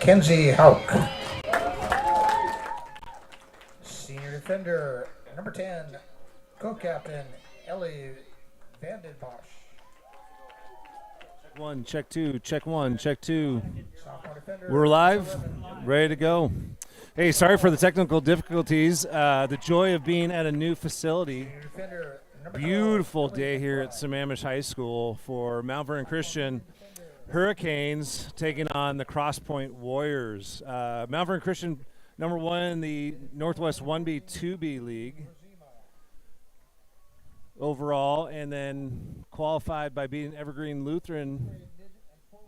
Kenzie Hauk. Senior defender, number 10, co-captain Ellie Vandenbosch. One, check two, check one, check two. Sophomore defender, We're live, 11. ready to go. Hey, sorry for the technical difficulties. The joy of being at a new facility. Senior defender, number 12, Beautiful Ellie day here at Vandenbosch. Sammamish High School for Mount Vernon Christian Hurricanes taking on the Cross Point Warriors. Mount Vernon Christian, number one in the Northwest 1B, 2B League overall, and then qualified by beating Evergreen Lutheran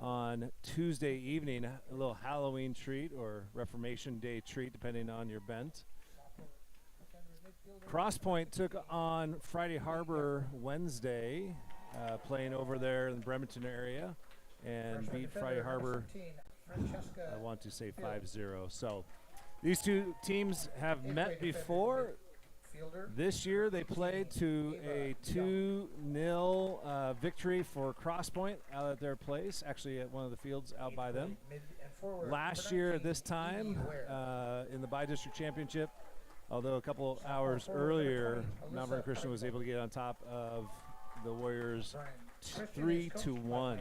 on Tuesday evening, a little Halloween treat or Reformation Day treat, depending on your bent. Cross Point took on Friday Harbor Wednesday, playing over there in the Bremerton area, and beat Friday Harbor, I want to say 5-0. So these two teams have met before. This year they played to a 2-0 victory for Cross Point out at their place, actually at one of the fields out by them. Last year at this time in the BiDistrict Championship, although a couple hours earlier, Mount Vernon Christian was able to get on top of the Warriors 3-1.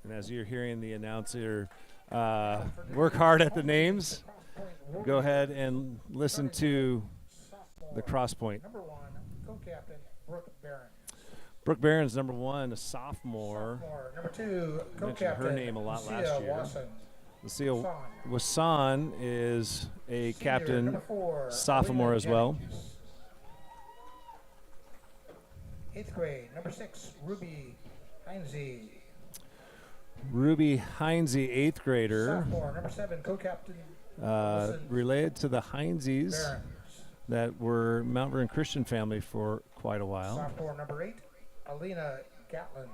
And as you're hearing the announcer work hard at the names, go ahead and listen to the Cross Point. Number 1, co-captain Brooke Barron. Brooke Barron's number 1, a sophomore. Number 2, Mentioned co-captain her name a lot Lucia last year. Wasson. Lucia Wasson is a Senior, captain, number 4, sophomore Alina as well. Jennings. 8th grade, number 6, Ruby Heinze. Ruby Heinze, 8th grader, Sophomore, number 7, co-captain related to the Heinzes Barron. that were Mount Vernon Christian family for quite a while. Sophomore, number 8, Alina Gatlin.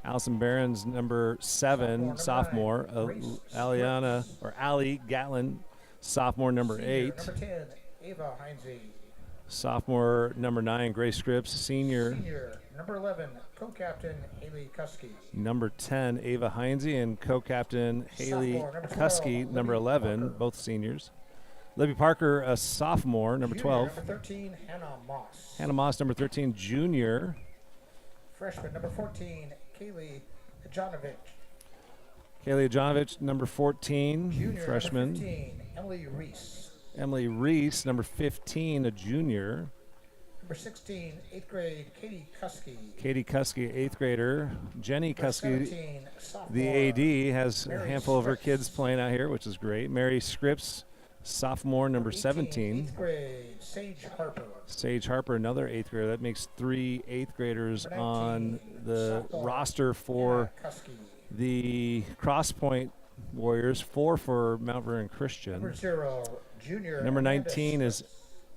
Allison Barron's number 7, sophomore. Ali Gatlin, sophomore, number Senior, 8. number 10, Ava Heinze. Sophomore, number 9, Grace Scripps. Senior, Senior, number 11, co-captain Haley Kuski. number 10, Ava Heinze, and co-captain Haley Sophomore, number 12, Kuski, number Libby 11, Parker. both seniors. Libby Parker, a sophomore, number Junior, 12. number 13, Hannah Moss. Hannah Moss, number 13, junior. Freshman, number 14, Kaylee Janovic. Kaylee Jonovich, number 14, Junior, freshman. number 15, Emily Reese. Emily Reese, number 15, a junior. Number 16, 8th grade, Katie Kuski. Katie Kuski, 8th grader. Jenny Number Kuski, 17, sophomore, the AD, has a Mary handful of her Scripps. kids playing out here, which is great. Mary Scripps, sophomore, number 18, 17. 8th grade, Sage Harper. Sage Harper, another 8th grader. That makes 3 8th graders Number on 19, the sophomore, roster for Hannah Kuski. the Cross Point Warriors, 4 for Mount Vernon Number Christian. 0, junior, Number Amanda 19 is Scripps.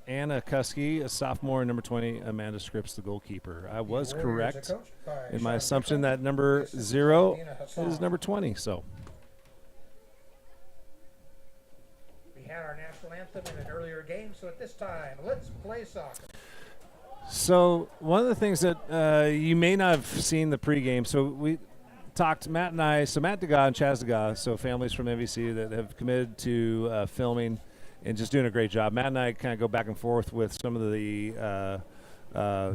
Anna Kuski, a sophomore, and number 20, Amanda Scripps, the goalkeeper. I was Warriors are correct coached by in my Sean assumption Mitchell. that number Assistant 0 Nina Hassan. is number 20. So We had our national anthem in an earlier game, so at this time, let's play soccer. So one of the things that you may not have seen the pregame. So we talked, Matt and I. So Matt Degas and Chaz Degas, so families from MVC that have committed to filming and just doing a great job. Matt and I kind of go back and forth with some of the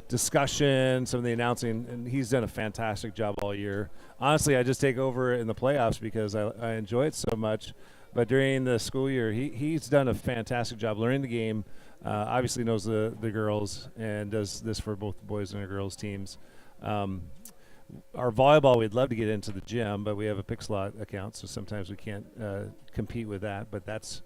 discussion, some of the announcing, and he's done a fantastic job all year. Honestly, I just take over in the playoffs because I enjoy it so much. But during the school year, he's done a fantastic job learning the game. Obviously knows the girls and does this for both the boys and the girls teams. Our volleyball, we'd love to get into the gym, but we have a Pixlot account, so sometimes we can't compete with that. But that's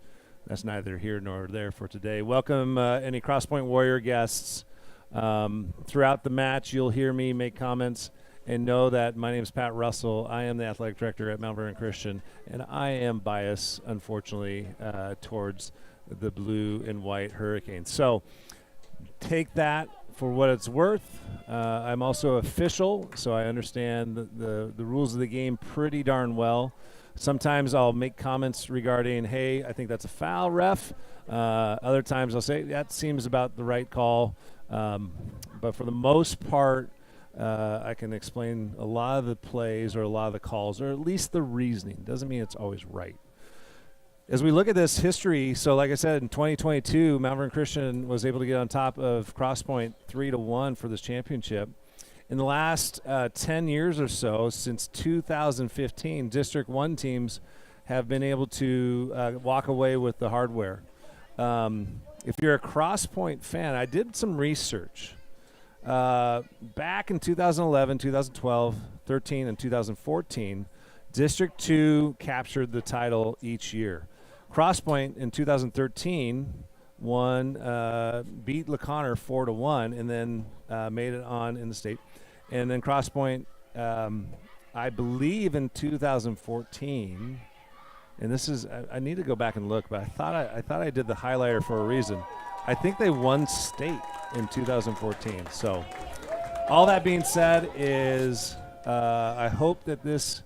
neither here nor there for today. Welcome any Cross Point Warrior guests. Throughout the match, you'll hear me make comments and know that my name is Pat Russell. I am the athletic director at Mount Vernon Christian, and I am biased, unfortunately, towards the blue and white Hurricanes. So take that for what it's worth. I'm also official, so I understand the rules of the game pretty darn well. Sometimes I'll make comments regarding, hey, I think that's a foul, ref. Other times I'll say that seems about the right call. But for the most part, I can explain a lot of the plays or a lot of the calls, or at least the reasoning. Doesn't mean it's always right. As we look at this history, so like I said, in 2022, Mount Vernon Christian was able to get on top of Cross Point 3-1 for this championship. In the last 10 years or so, since 2015, District 1 teams have been able to walk away with the hardware. If you're a Cross Point fan, I did some research. Back in 2011, 2012, 13, and 2014, District 2 captured the title each year. Cross Point in 2013 won, beat LeConner 4-1, and then made it on in the state. And then Cross Point, I believe in 2014, and this is, I need to go back and look, but I thought I did the highlighter for a reason. I think they won state in 2014. So all that being said is I hope that this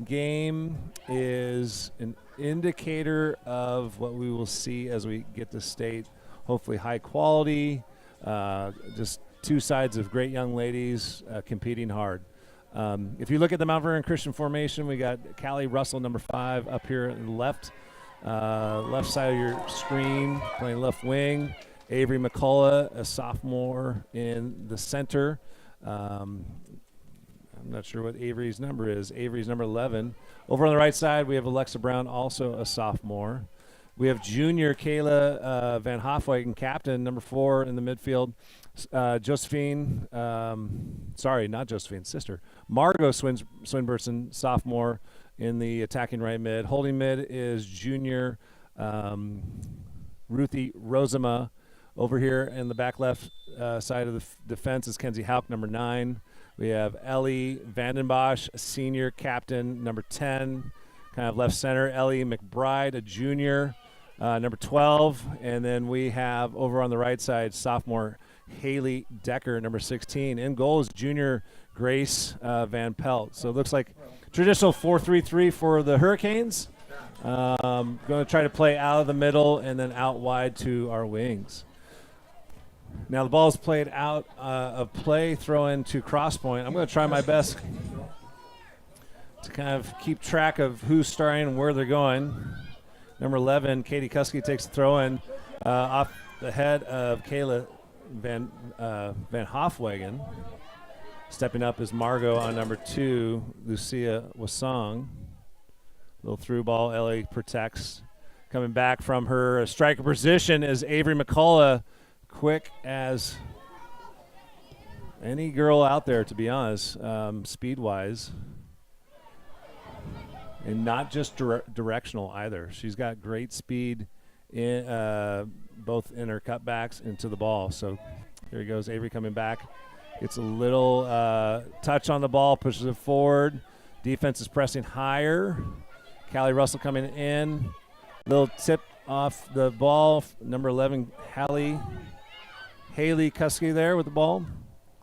game is an indicator of what we will see as we get to state. Hopefully high quality, just two sides of great young ladies competing hard. If you look at the Mount Vernon Christian formation, we got Callie Russell, number 5, up here in the left side of your screen, playing left wing. Avery McCullough, a sophomore, in the center. I'm not sure what Avery's number is. Avery's number 11. Over on the right side, we have Alexa Brown, also a sophomore. We have junior Kayla Van Hofwegen, captain, number 4 in the midfield. Josephine, sorry, not Josephine, sister. Margot Swinburson, sophomore, in the attacking right mid. Holding mid is junior Ruthie Rosema. Over here in the back left side of the defense is Kenzie Hauk, number 9. We have Ellie Vandenbosch, senior captain, number 10. Kind of left center, Ellie McBride, a junior, number 12. And then we have over on the right side, sophomore Haley Decker, number 16. In goal is junior Grace Van Pelt. So it looks like traditional 4-3-3 for the Hurricanes. Going to try to play out of the middle and then out wide to our wings. Now the ball is played out of play, throw into Cross Point. I'm going to try my best to kind of keep track of who's starting and where they're going. Number 11, Katie Kuski, takes the throw in off the head of Kayla Van Hofwegen. Stepping up is Margot on number 2, Lucia Wasong. Little through ball, Ellie protects. Coming back from her striker position is Avery McCullough. Quick as any girl out there, to be honest, speed-wise. And not just directional either. She's got great speed in both in her cutbacks and to the ball. So here he goes, Avery coming back. Gets a little touch on the ball, pushes it forward. Defense is pressing higher. Callie Russell coming in. Little tip off the ball. Number 11, Haley Kuski there with the ball.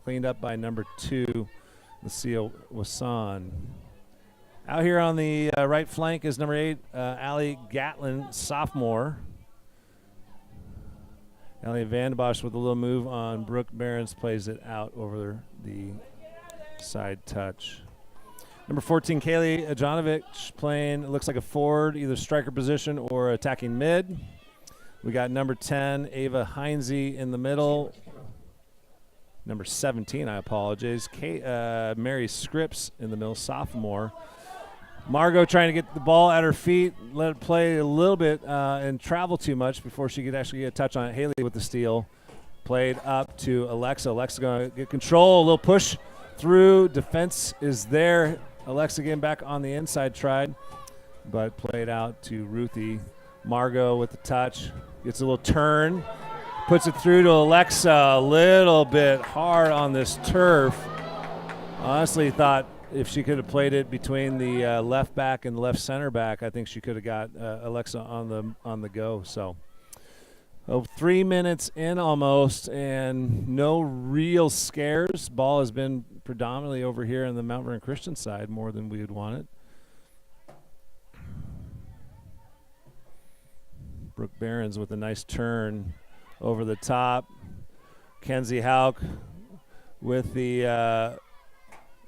Cleaned up by number 2, Lucia Wasan. Out here on the right flank is number 8, Allie Gatlin, sophomore. Allie Vandenbosch with a little move on Brooke Behrens, plays it out over the side touch. Number 14, Kaylee Ajanovic, playing, it looks like a forward, either striker position or attacking mid. We got number 10, Ava Heinze in the middle. Number 17, I apologize, Mary Scripps in the middle, sophomore. Margot trying to get the ball at her feet, let it play a little bit and travel too much before she could actually get a touch on it. Haley with the steal. Played up to Alexa. Alexa going to get control, a little push through. Defense is there. Alexa getting back on the inside, tried, but played out to Ruthie. Margot with the touch, gets a little turn, puts it through to Alexa. A little bit hard on this turf. Honestly thought if she could have played it between the left back and the left center back, I think she could have got Alexa on the go. So 3 minutes in almost, and no real scares. Ball has been predominantly over here on the Mount Vernon Christian side more than we would want it. Brooke Behrens with a nice turn over the top. Kenzie Hauk with the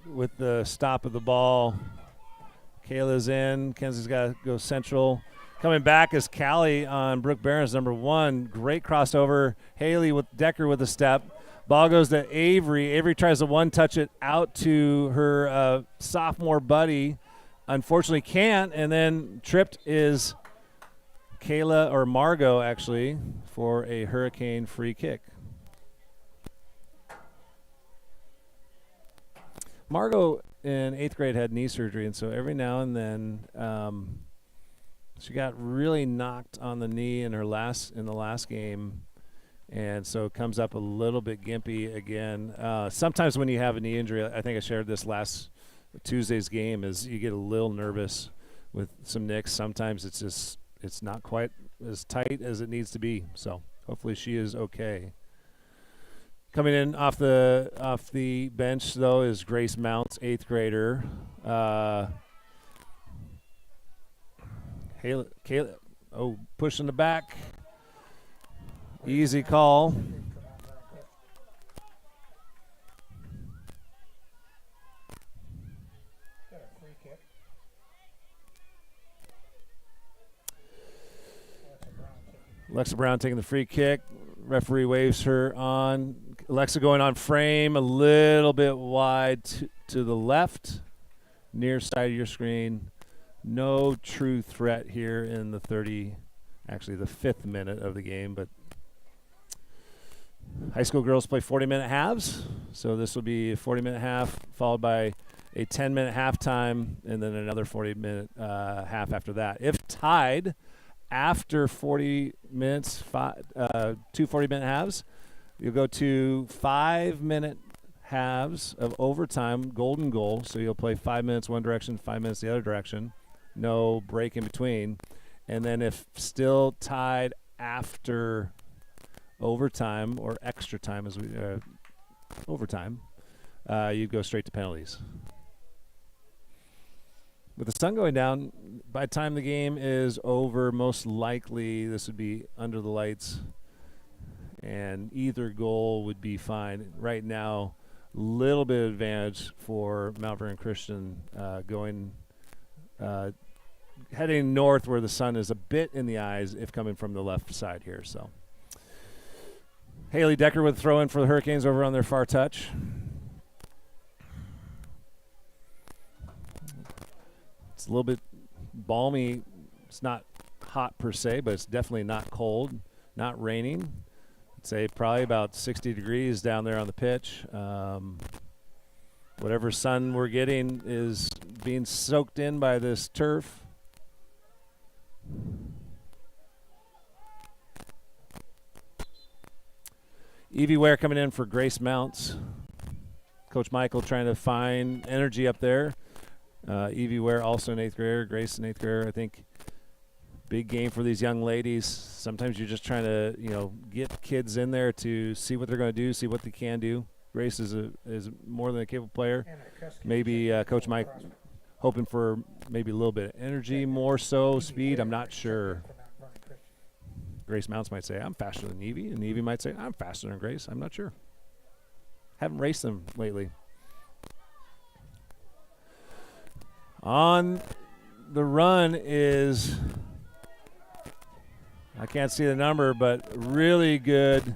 with the stop of the ball. Kayla's in. Kenzie's got to go central. Coming back is Callie on Brooke Barron's number 1. Great crossover. Haley with Decker with a step. Ball goes to Avery. Avery tries to one-touch it out to her sophomore buddy. Unfortunately can't, and then tripped is Kayla, or Margot actually, for a Hurricane free kick. Margot in 8th grade had knee surgery, and so every now and then she got really knocked on the knee in the last game, and so it comes up a little bit gimpy again. Sometimes when you have a knee injury, I think I shared this last Tuesday's game, is you get a little nervous with some nicks. Sometimes it's not quite as tight as it needs to be. So hopefully she is okay. Coming in off the bench though is Grace Mounts, 8th grader. Kayla, pushing the back. Easy call. Alexa Brown taking the free kick. Referee waves her on. Alexa going on frame, a little bit wide to the left, near side of your screen. No true threat here in the 5th minute of the game, but high school girls play 40-minute halves, so this will be a 40-minute half followed by a 10-minute halftime and then another 40-minute half after that. If tied after 40 minutes, 2 40-minute halves, you'll go to 5-minute halves of overtime, golden goal. So you'll play 5 minutes one direction, 5 minutes the other direction. No break in between. And then if still tied after overtime or extra time, overtime, you'd go straight to penalties. With the sun going down, by the time the game is over, most likely this would be under the lights, and either goal would be fine. Right now, a little bit of advantage for Mount Vernon Christian heading north where the sun is a bit in the eyes if coming from the left side here. So Haley Decker with throw in for the Hurricanes over on their far touch. It's a little bit balmy. It's not hot per se, but it's definitely not cold, not raining. I'd say probably about 60 degrees down there on the pitch. Whatever sun we're getting is being soaked in by this turf. Evie Ware coming in for Grace Mounts. Coach Michael trying to find energy up there. Evie Ware also an 8th grader, Grace an 8th grader. I think big game for these young ladies. Sometimes you're just trying to, get kids in there to see what they're going to do, see what they can do. Grace is more than a capable player. Maybe Coach Mike hoping for maybe a little bit of energy, more so speed. I'm not sure. Grace Mounts might say, I'm faster than Evie, and Evie might say, I'm faster than Grace. I'm not sure. Haven't raced them lately. On the run is, I can't see the number, but really good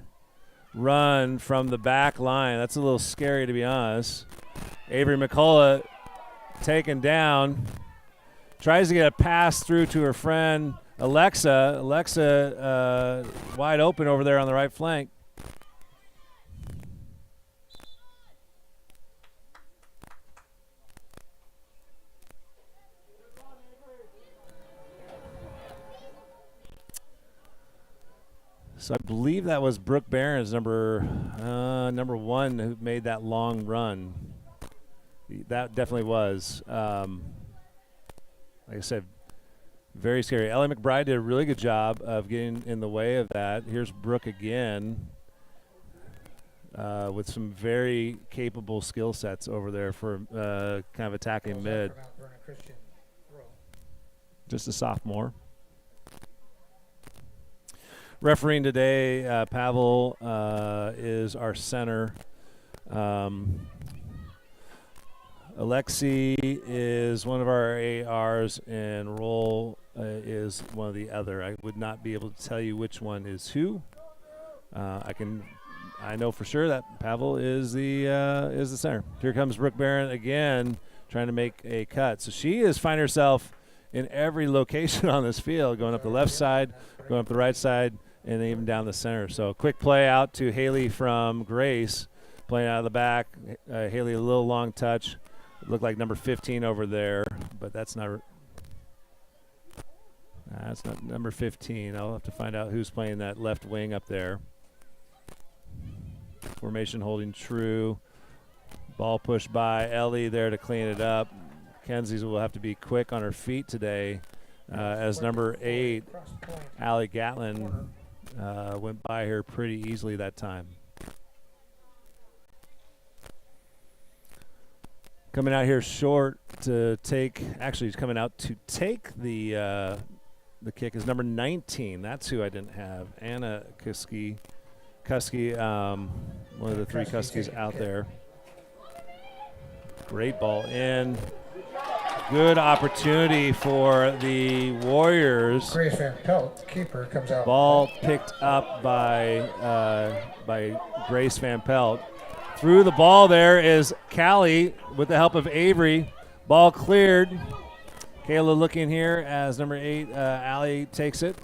run from the back line. That's a little scary, to be honest. Avery McCullough taken down. Tries to get a pass through to her friend, Alexa. Alexa wide open over there on the right flank. So I believe that was Brooke Barron's number 1 who made that long run. That definitely was. Like I said, very scary. Ellie McBride did a really good job of getting in the way of that. Here's Brooke again with some very capable skill sets over there for kind of attacking mid. Just a sophomore. Refereeing today, Pavel is our center. Alexi is one of our ARs, and Roll is one of the other. I would not be able to tell you which one is who. I know for sure that Pavel is the center. Here comes Brooke Barron again, trying to make a cut. So she is finding herself in every location on this field, going up the left side, going up the right side, and even down the center. So quick play out to Haley from Grace, playing out of the back. Haley a little long touch. It looked like number 15 over there, but that's not number 15. I'll have to find out who's playing that left wing up there. Formation holding true. Ball pushed by Ellie there to clean it up. Kenzie will have to be quick on her feet today as number 8, Allie Gatlin, went by her pretty easily that time. Coming out here short to take, actually he's coming out to take the kick is number 19. That's who I didn't have. Anna Kuski, one of the 3 Kuskis out there. Great ball in. Good opportunity for the Warriors. Grace Van Pelt, keeper, comes out. Ball picked up by Grace Van Pelt. Through the ball there is Callie with the help of Avery. Ball cleared. Kayla looking here as number 8, Allie takes it.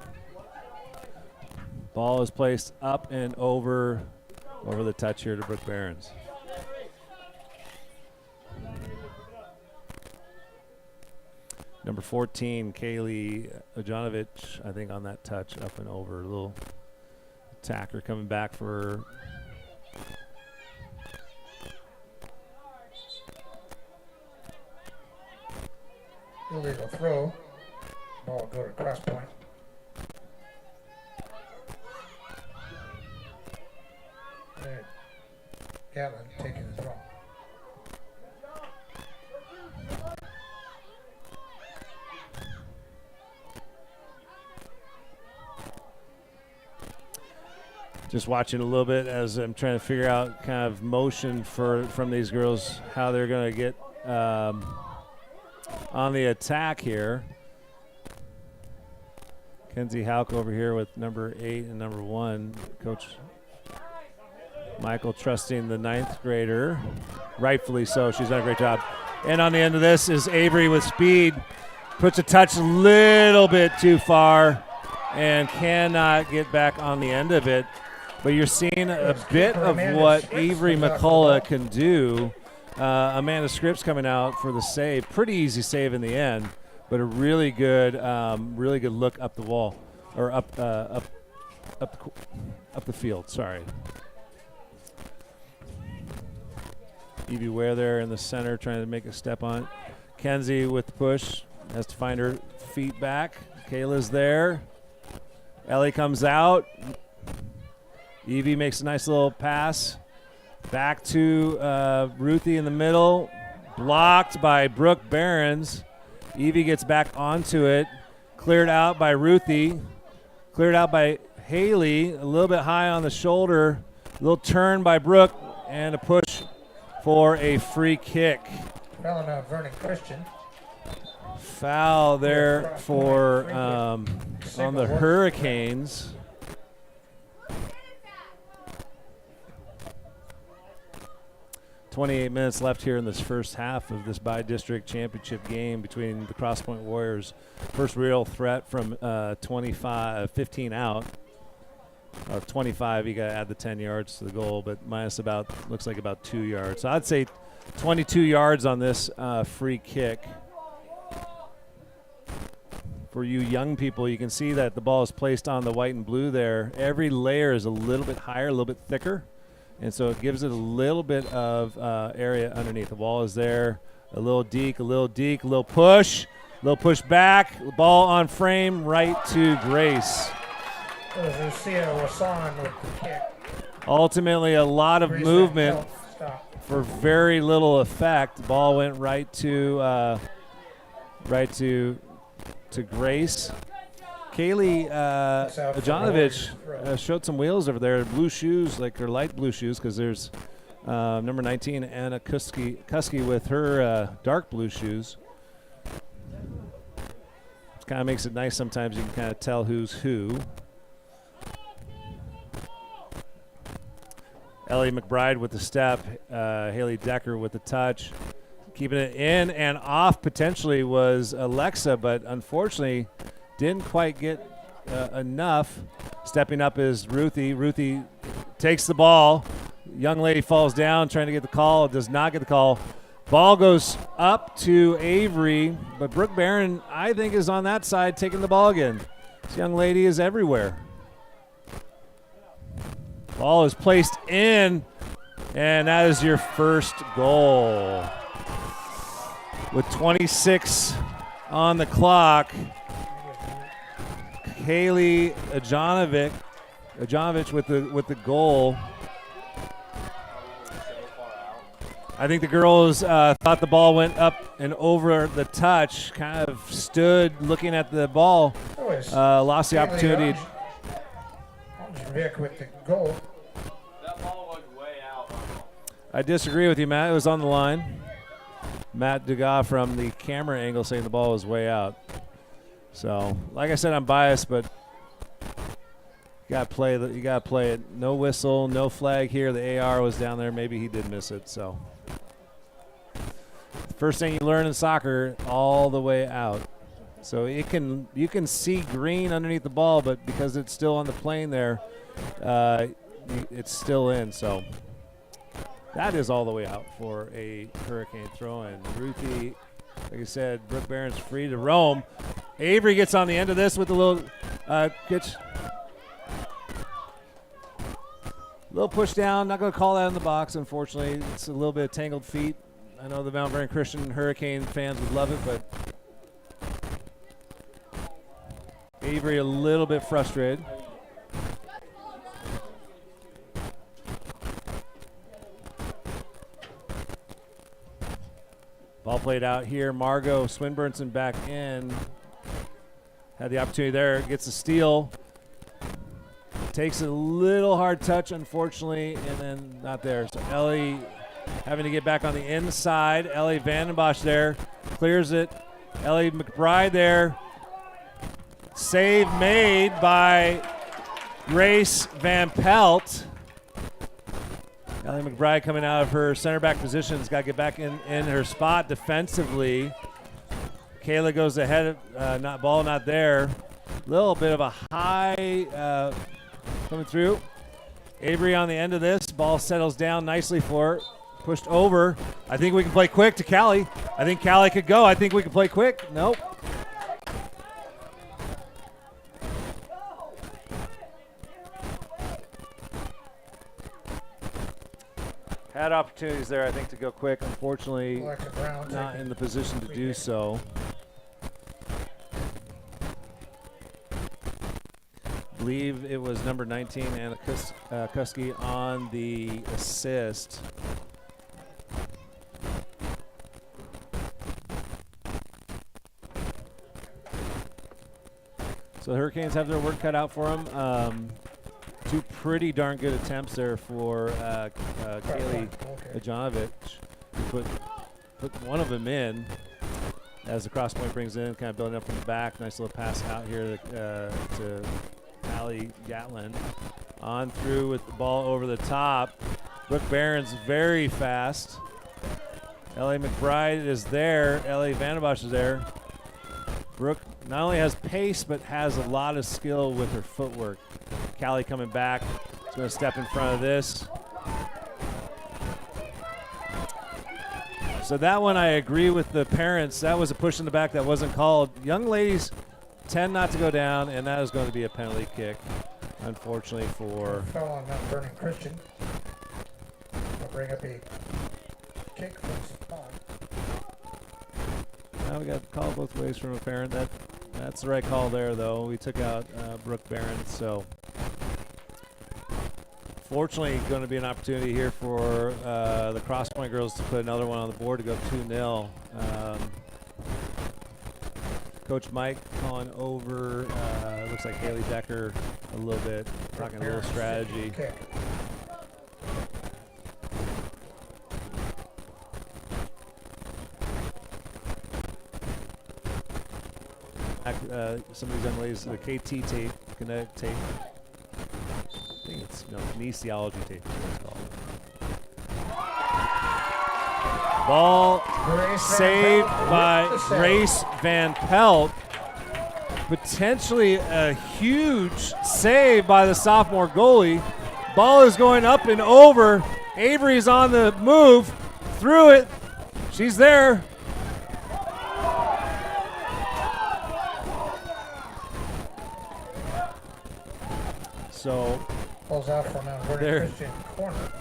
Ball is placed up and over the touch here to Brooke Barons. Number 14, Kaylee Ajanovich, I think on that touch up and over. A little attacker coming back for illegal throw. Ball go to cross point. There. Gatlin taking the throw. just watching a little bit as I'm trying to figure out kind of motion from these girls, how they're going to get on the attack here. Kenzie Hauk over here with number 8 and number 1. Coach Michael trusting the 9th grader. Rightfully so. She's done a great job. And on the end of this is Avery with speed. Puts a touch a little bit too far and cannot get back on the end of it. But you're seeing a bit of what Avery McCullough can do. Amanda Scripps coming out for the save. Pretty easy save in the end, but a really good look up the wall, or up the field. Sorry. Evie Ware there in the center trying to make a step on it. Kenzie with the push. Has to find her feet back. Kayla's there. Ellie comes out. Evie makes a nice little pass. Back to Ruthie in the middle. Blocked by Brooke Behrens. Evie gets back onto it. Cleared out by Ruthie. Cleared out by Haley. A little bit high on the shoulder. A little turn by Brooke. And a push for a free kick. Foul on Vernon Christian. Foul there for on the Hurricanes. .28 minutes left here in this first half of this BiDistrict championship game between the Cross Point Warriors. First real threat from 15 out. Or 25, you got to add the 10 yards to the goal, but minus looks like about 2 yards. So I'd say 22 yards on this free kick. For you young people, you can see that the ball is placed on the white and blue there. Every layer is a little bit higher, a little bit thicker, and so it gives it a little bit of area underneath. The wall is there, a little deke, a little push back, ball on frame, right to Grace. Lucia Wasson with the kick. Ultimately, a lot of movement for very little effect. Ball went right to Grace. Kaylee Ajanovich showed some wheels over there. Blue shoes, like her light blue shoes, because there's Number 19, Anna Kuski with her dark blue shoes. Kind of makes it nice sometimes. You can kind of tell who's who. Ellie McBride with the step. Haley Decker with the touch. Keeping it in and off potentially was Alexa, but unfortunately didn't quite get enough. Stepping up is Ruthie. Ruthie takes the ball. Young lady falls down trying to get the call. Does not get the call. Ball goes up to Avery, but Brooke Barron, I think, is on that side taking the ball again. This young lady is everywhere. Ball is placed in, and that is your first goal. With 26 on the clock, Haley Ajanovic with the goal. I think the girls thought the ball went up and over the touch, kind of stood looking at the ball, lost the opportunity. Vic with the goal. That ball was way out. I disagree with you, Matt. It was on the line. Matt Degas from the camera angle saying the ball was way out. So, like I said, I'm biased, but you gotta play it. No whistle, no flag here. The AR was down there. Maybe he did miss it. So, first thing you learn in soccer, all the way out. So you can see green underneath the ball, but because it's still on the plane there, it's still in. So that is all the way out for a Hurricane throw-in. Ruthie, like I said, Brooke Barron's free to roam. Avery gets on the end of this with a little push down. Not going to call that in the box, unfortunately. It's a little bit of tangled feet. I know the Mount Vernon Christian Hurricane fans would love it, but Avery a little bit frustrated. Ball played out here. Margot Swinburneson back in. Had the opportunity there. Gets a steal. Takes a little hard touch, unfortunately, and then not there. So Ellie having to get back on the inside. Ellie Vandenbosch there. Clears it. Ellie McBride there. Save made by Grace Van Pelt. Ellie McBride coming out of her center back position has got to get back in her spot defensively. Kayla goes ahead, ball not there. Little bit of a high coming through. Avery on the end of this. Ball settles down nicely for her. Pushed over. I think we can play quick to Callie. I think Callie could go. I think we can play quick. Nope. Had opportunities there, I think, to go quick. Unfortunately, not in the position to do so. I believe it was number 19, Anna Kuski, on the assist. So the Hurricanes have their work cut out for them. Two pretty darn good attempts there for Kaylee Ajanovic. Put one of them in as the cross point brings in, kind of building up from the back. Nice little pass out here to Allie Gatlin. On through with the ball over the top. Brooke Barron's very fast. Ellie McBride is there. Ellie Vandenbosch is there. Brooke not only has pace, but has a lot of skill with her footwork. Callie coming back. She's going to step in front of this. So that one, I agree with the parents. That was a push in the back that wasn't called. Young ladies tend not to go down, and that is going to be a penalty kick, unfortunately, for... Fell on Mount Vernon Christian. I'll bring up a kick from spot. Now we got a call both ways from a parent. That's the right call there, though. We took out Brooke Barron, so fortunately going to be an opportunity here for the Cross Point girls to put another one on the board to go 2-0. Coach Mike calling over, looks like Haley Decker a little bit, talking a little strategy. back. Some of these young ladies, the KT tape, kinetic tape. I think it's kinesiology tape. Is what it's called. Ball saved by Grace Van Pelt. Potentially a huge save by the sophomore goalie. Ball is going up and over. Avery's on the move. Through it. She's there. So pulls out from Mount Vernon there. Christian corner.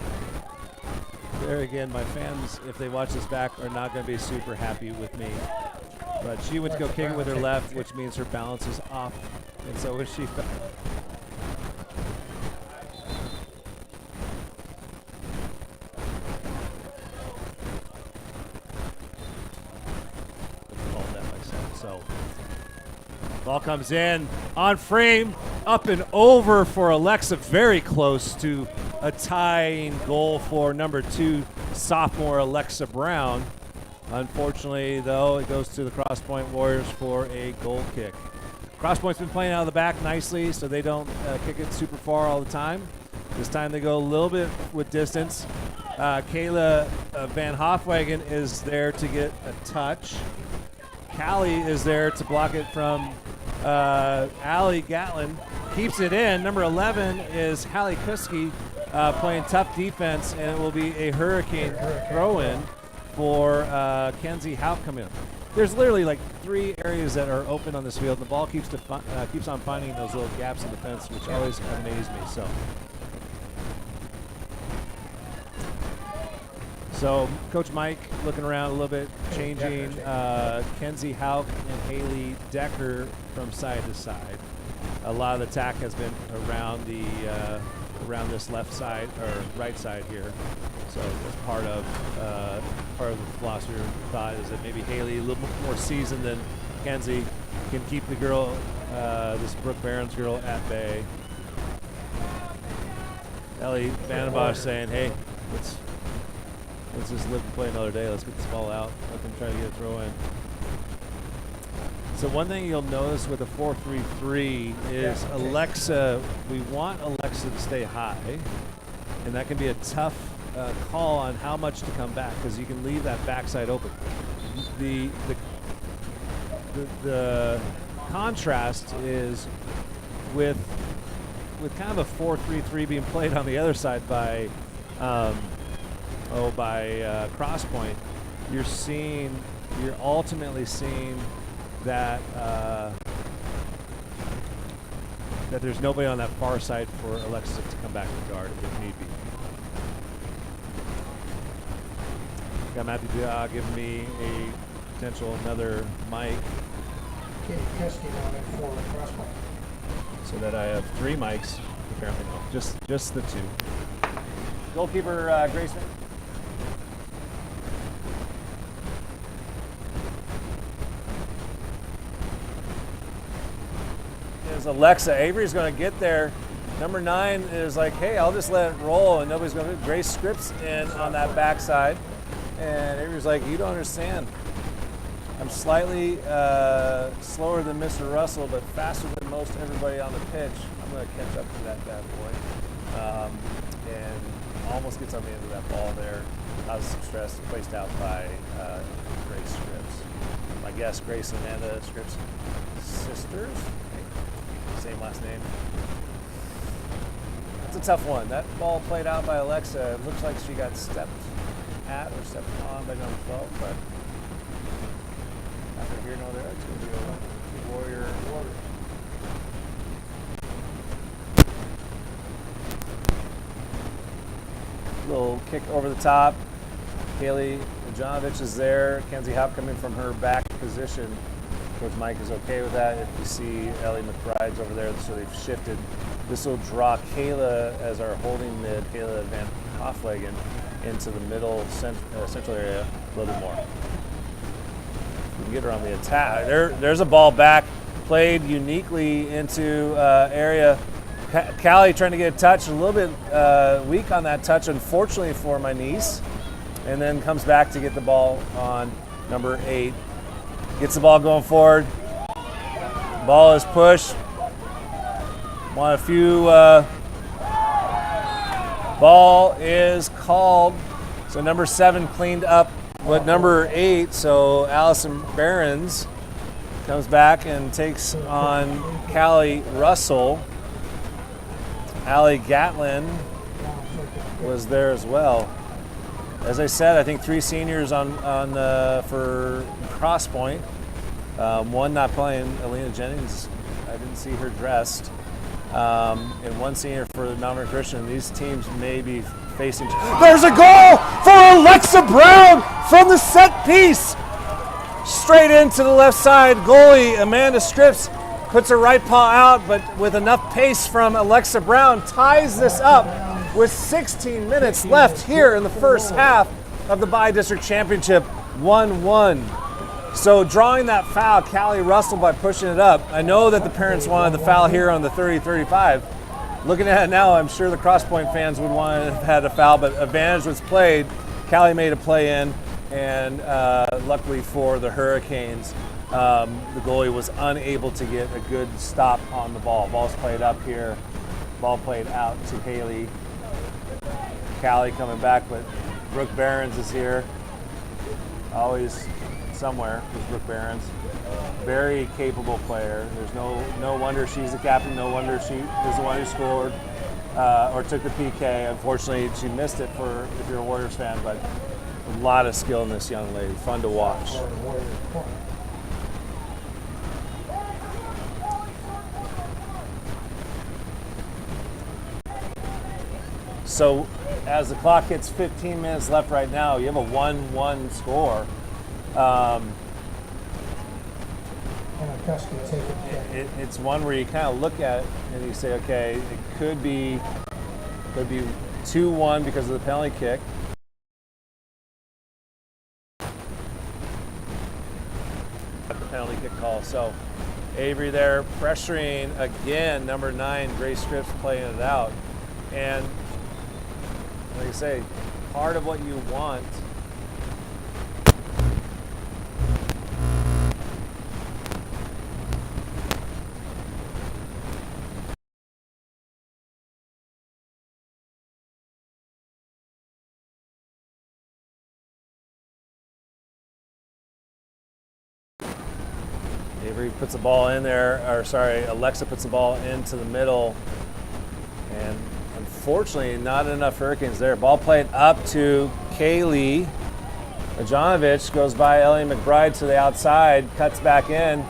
There again, my fans, if they watch this back, are not going to be super happy with me. But she went to go kick it with her left, which means her balance is off. And so when she fell. So ball comes in on frame, up and over for Alexa, very close to a tying goal for number 2 sophomore Alexa Brown. Unfortunately, though, it goes to the Cross Point Warriors for a goal kick. Cross Point's been playing out of the back nicely, so they don't kick it super far all the time. This time they go a little bit with distance. Kayla Van Hofwagen is there to get a touch. Callie is there to block it from Allie Gatlin. Keeps it in. Number 11 is Hallie Kuski playing tough defense, and it will be a Hurricane throw-in for Kenzie Houck coming in. There's literally like 3 areas that are open on this field, and the ball keeps on finding those little gaps in the fence, which always amazes me. So Coach Mike looking around a little bit, changing Kenzie Houck and Haley Decker from side to side. A lot of the attack has been around the around this left side or right side here. So that's part of the philosophy or thought is that maybe Haley, a little more seasoned than Kenzie, can keep the girl, this Brooke Barron's girl, at bay. Ellie Vandenbosch saying, "Hey, let's just live and play another day. Let's get this ball out. Let them try to get a throw in." So one thing you'll notice with a 4-3-3 is Alexa, we want Alexa to stay high, and that can be a tough call on how much to come back because you can leave that backside open. The contrast is with kind of a 4-3-3 being played on the other side by Cross Point, you're ultimately seeing that that there's nobody on that far side for Alexis to come back to guard if need be. Got Matthew giving me a potential another mic. So that I have 3 mics. Apparently no, just the 2. Goalkeeper Grayson. Is Alexa. Avery's going to get there. Number 9 is like, hey, I'll just let it roll, and nobody's going to. Grace Scripps in on that backside, and Avery's like, you don't understand. I'm slightly slower than Mr. Russell, but faster than most everybody on the pitch. I'm going to catch up to that bad boy. And almost gets on the end of that ball there. Causes some stress, placed out by Grace Scripps. My guess, Grace and Amanda Scripps sisters. Same last name. That's a tough one. That ball played out by Alexa. It looks like she got stepped at or stepped on by number 12, but neither here nor there. It's going to be a Warrior. Little kick over the top. Kaylee Jonovich is there. Kenzie Houck coming from her back position. Coach Mike is okay with that. If you see Ellie McBride's over there, so they've shifted. This will draw Kayla as our holding mid, Kayla Van Hofwagen, into the middle central area a little bit more. We can get her on the attack. There's a ball back, played uniquely into area. Callie trying to get a touch, a little bit weak on that touch, unfortunately for my niece, and then comes back to get the ball on number 8. Gets the ball going forward. Ball is pushed. Want a few. Ball is called. So number 7 cleaned up with number 8. So Allison Behrens comes back and takes on Callie Russell. Allie Gatlin was there as well. As I said, I think 3 seniors on for Cross Point. One not playing, Alina Jennings. I didn't see her dressed. And 1 senior for Mount Vernon Christian. These teams may be facing. There's a goal for Alexa Brown from the set piece. Straight into the left side. Goalie Amanda Scripps puts her right paw out, but with enough pace from Alexa Brown, ties this up with 16 minutes left here in the first half of the BiDistrict Championship, 1-1. So drawing that foul, Callie Russell, by pushing it up. I know that the parents wanted the foul here on the 30-35. Looking at it now, I'm sure the Cross Point fans would want to have had a foul, but advantage was played. Callie made a play in, and luckily for the Hurricanes, the goalie was unable to get a good stop on the ball. Ball's played up here. Ball played out to Haley. Callie coming back, but Brooke Behrens is here. Always somewhere is Brooke Behrens. Very capable player. There's no wonder she's the captain. No wonder she is the one who scored or took the PK. Unfortunately, she missed it for if you're a Warriors fan, but a lot of skill in this young lady. Fun to watch. So as the clock hits 15 minutes left right now, you have a 1-1 score. It's one where you kind of look at it and you say, okay, it could be 2-1 because of the penalty kick. The penalty kick call. So Avery there pressuring again, number 9, Grace Scripps playing it out. And like I say, part of what you want Avery puts the ball in there, or sorry, Alexa puts the ball into the middle, and unfortunately not enough Hurricanes there. Ball played up to Kaylee. Ajanovich goes by Ellie McBride to the outside, cuts back in.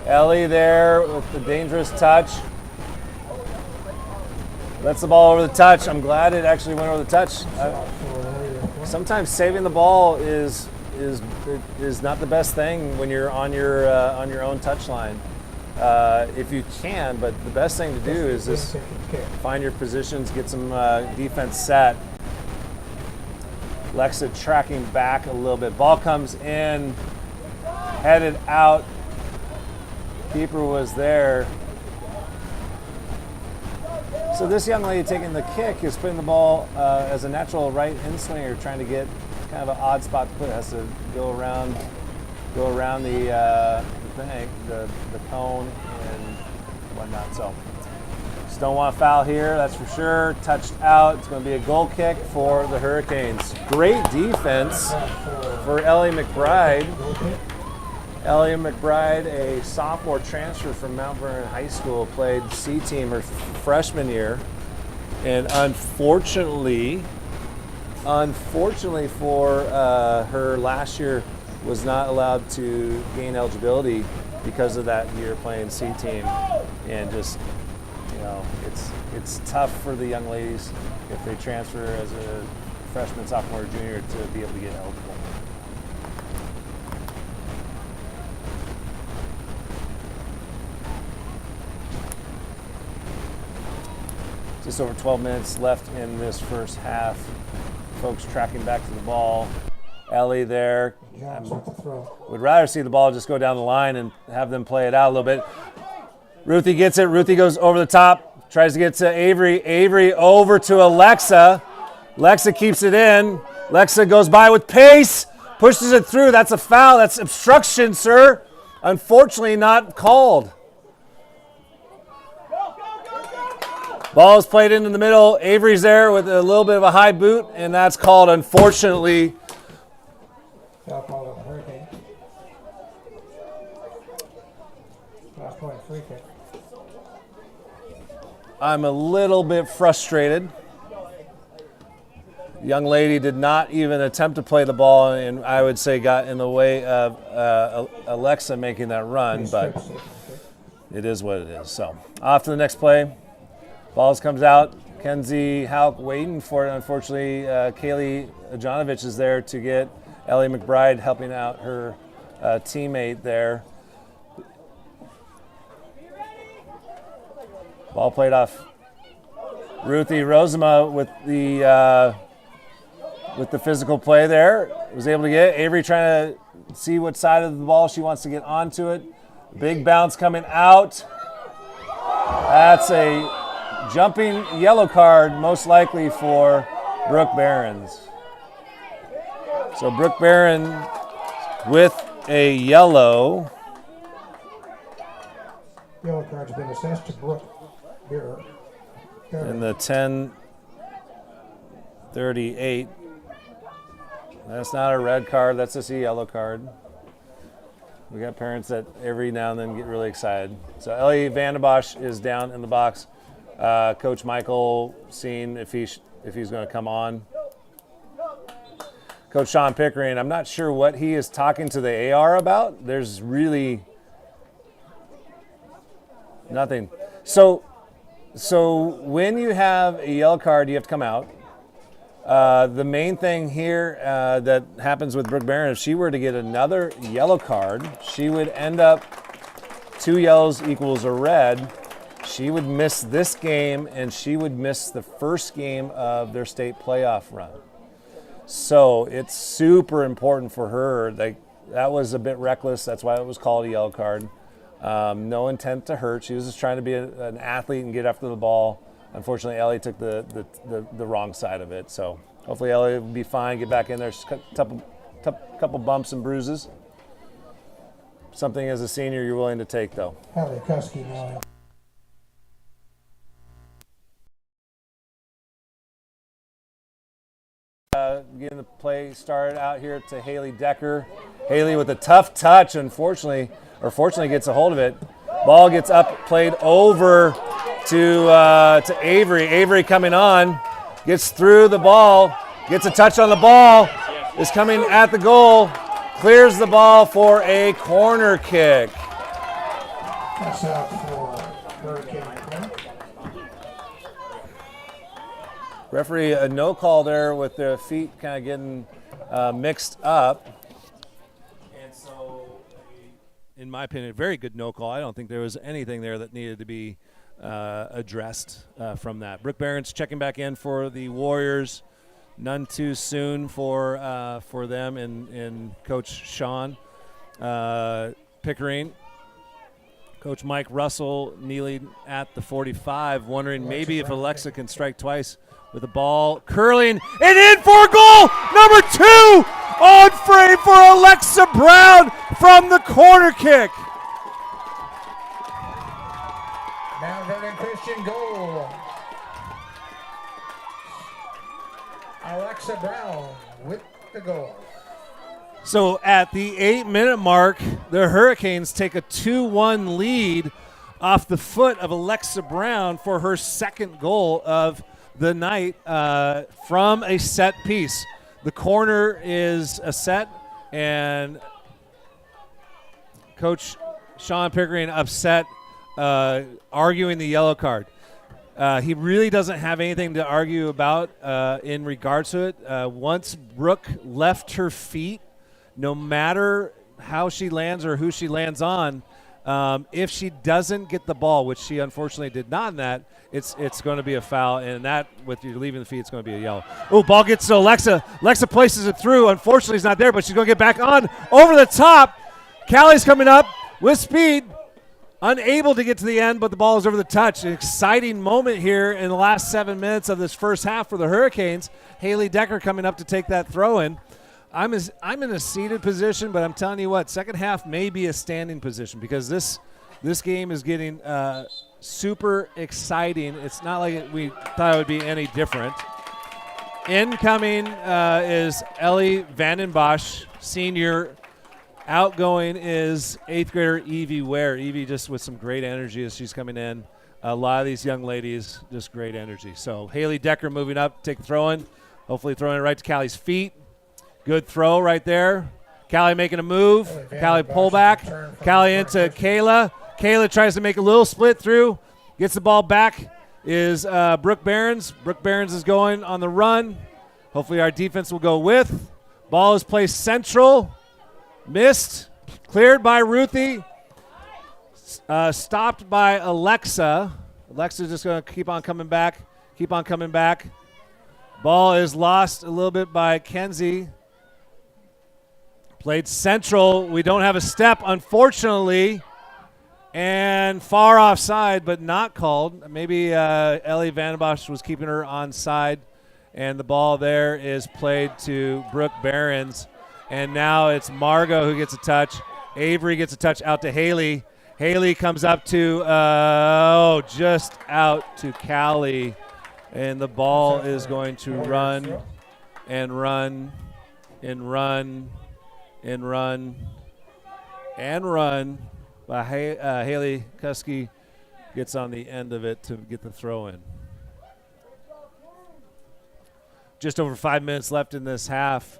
Ellie there with the dangerous touch. Lets the ball over the touch. I'm glad it actually went over the touch. Sometimes saving the ball is not the best thing when you're on your own touch line. If you can, but the best thing to do is just find your positions, get some defense set. Lexa tracking back a little bit. Ball comes in, headed out. Keeper was there. So this young lady taking the kick is putting the ball as a natural right in swinger, trying to get kind of an odd spot to put it. Has to go around the thing, the cone and whatnot. So just don't want to foul here, that's for sure. Touched out. It's going to be a goal kick for the Hurricanes. Great defense for Ellie McBride. Ellie McBride, a sophomore transfer from Mount Vernon High School, played C team her freshman year, and unfortunately for her last year was not allowed to gain eligibility because of that year playing C team. And just, it's tough for the young ladies if they transfer as a freshman, sophomore, or junior to be able to get eligible. Just over 12 minutes left in this first half. Folks tracking back to the ball. Ellie there. Would rather see the ball just go down the line and have them play it out a little bit. Ruthie gets it. Ruthie goes over the top. Tries to get to Avery. Avery over to Alexa. Alexa keeps it in. Alexa goes by with pace. Pushes it through. That's a foul. That's obstruction, sir. Unfortunately not called. Ball is played into the middle. Avery's there with a little bit of a high boot, and that's called, unfortunately. Foul call on the Hurricane. Last point, free kick. I'm a little bit frustrated. Young lady did not even attempt to play the ball, and I would say got in the way of Alexa making that run, but it is what it is. So off to the next play. Balls comes out. Kenzie Hauk waiting for it. Unfortunately, Kaylee Ajonovich is there to get Ellie McBride helping out her teammate there. Ball played off. Ruthie Rosema with the physical play there. Was able to get it. Avery trying to see what side of the ball she wants to get onto it. Big bounce coming out. That's a jumping yellow card, most likely for Brooke Behrens. So Brooke Barron with a yellow. Yellow card's been assessed to Brooke Behrens. In the 10:38. That's not a red card, that's just a yellow card. We got parents that every now and then get really excited. So Ellie Vandenbosch is down in the box. Coach Michael seeing if he's going to come on. Coach Sean Pickering, I'm not sure what he is talking to the AR about. There's really nothing. So when you have a yellow card, you have to come out. The main thing here that happens with Brooke Barron, if she were to get another yellow card, she would end up 2 yellows equals a red. She would miss this game, and she would miss the first game of their state playoff run. So it's super important for her. That was a bit reckless. That's why it was called a yellow card. No intent to hurt. She was just trying to be an athlete and get after the ball. Unfortunately, Ellie took the wrong side of it. So hopefully Ellie will be fine, get back in there. She's got a couple bumps and bruises. Something as a senior you're willing to take, though. Hallie Kuski now. Getting the play started out here to Haley Decker. Haley with a tough touch, fortunately gets a hold of it. Ball gets up, played over to Avery. Avery coming on, gets through the ball, gets a touch on the ball, is coming at the goal, clears the ball for a corner kick. That's out for Hurricane. Referee, a no call there with their feet kind of getting mixed up. And so, in my opinion, a very good no call. I don't think there was anything there that needed to be addressed from that. Brooke Barron's checking back in for the Warriors. None too soon for them and Coach Sean Pickering. Coach Mike Russell kneeling at the 45, wondering maybe if Alexa can strike twice with the ball curling and in for goal number 2 on frame for Alexa Brown from the corner kick. Mount Vernon Christian goal. Alexa Brown with the goal. So at the 8-minute mark, the Hurricanes take a 2-1 lead off the foot of Alexa Brown for her second goal of the night from a set piece. The corner is a set, and Coach Sean Pickering upset, arguing the yellow card. He really doesn't have anything to argue about in regards to it. Once Brooke left her feet, no matter how she lands or who she lands on, if she doesn't get the ball, which she unfortunately did not in that, it's going to be a foul, and that, with you leaving the feet, it's going to be a yellow. Oh, ball gets to Alexa. Alexa places it through. Unfortunately, he's not there, but she's going to get back on over the top. Callie's coming up with speed. Unable to get to the end, but the ball is over the touch. An exciting moment here in the last 7 minutes of this first half for the Hurricanes. Haley Decker coming up to take that throw in. I'm in a seated position, but I'm telling you what, second half may be a standing position because this game is getting super exciting. It's not like we thought it would be any different. Incoming is Ellie Vandenbosch, senior. Outgoing is 8th grader Evie Ware. Evie just with some great energy as she's coming in. A lot of these young ladies, just great energy. So Haley Decker moving up, take the throw in. Hopefully throwing it right to Callie's feet. Good throw right there. Callie making a move. Callie pull back. Callie into Kayla. Kayla tries to make a little split through. Gets the ball back is Brooke Behrens. Brooke Behrens is going on the run. Hopefully our defense will go with. Ball is placed central. Missed. Cleared by Ruthie. Stopped by Alexa. Alexa's just going to keep on coming back. Keep on coming back. Ball is lost a little bit by Kenzie. Played central. We don't have a step, unfortunately. And far offside, but not called. Maybe Ellie Vandenbosch was keeping her onside. And the ball there is played to Brooke Behrens. And now it's Margot who gets a touch. Avery gets a touch out to Haley. Haley comes up to, just out to Callie. And the ball is going to run and run and run and run and run. But Haley Kuski gets on the end of it to get the throw in. Just over 5 minutes left in this half.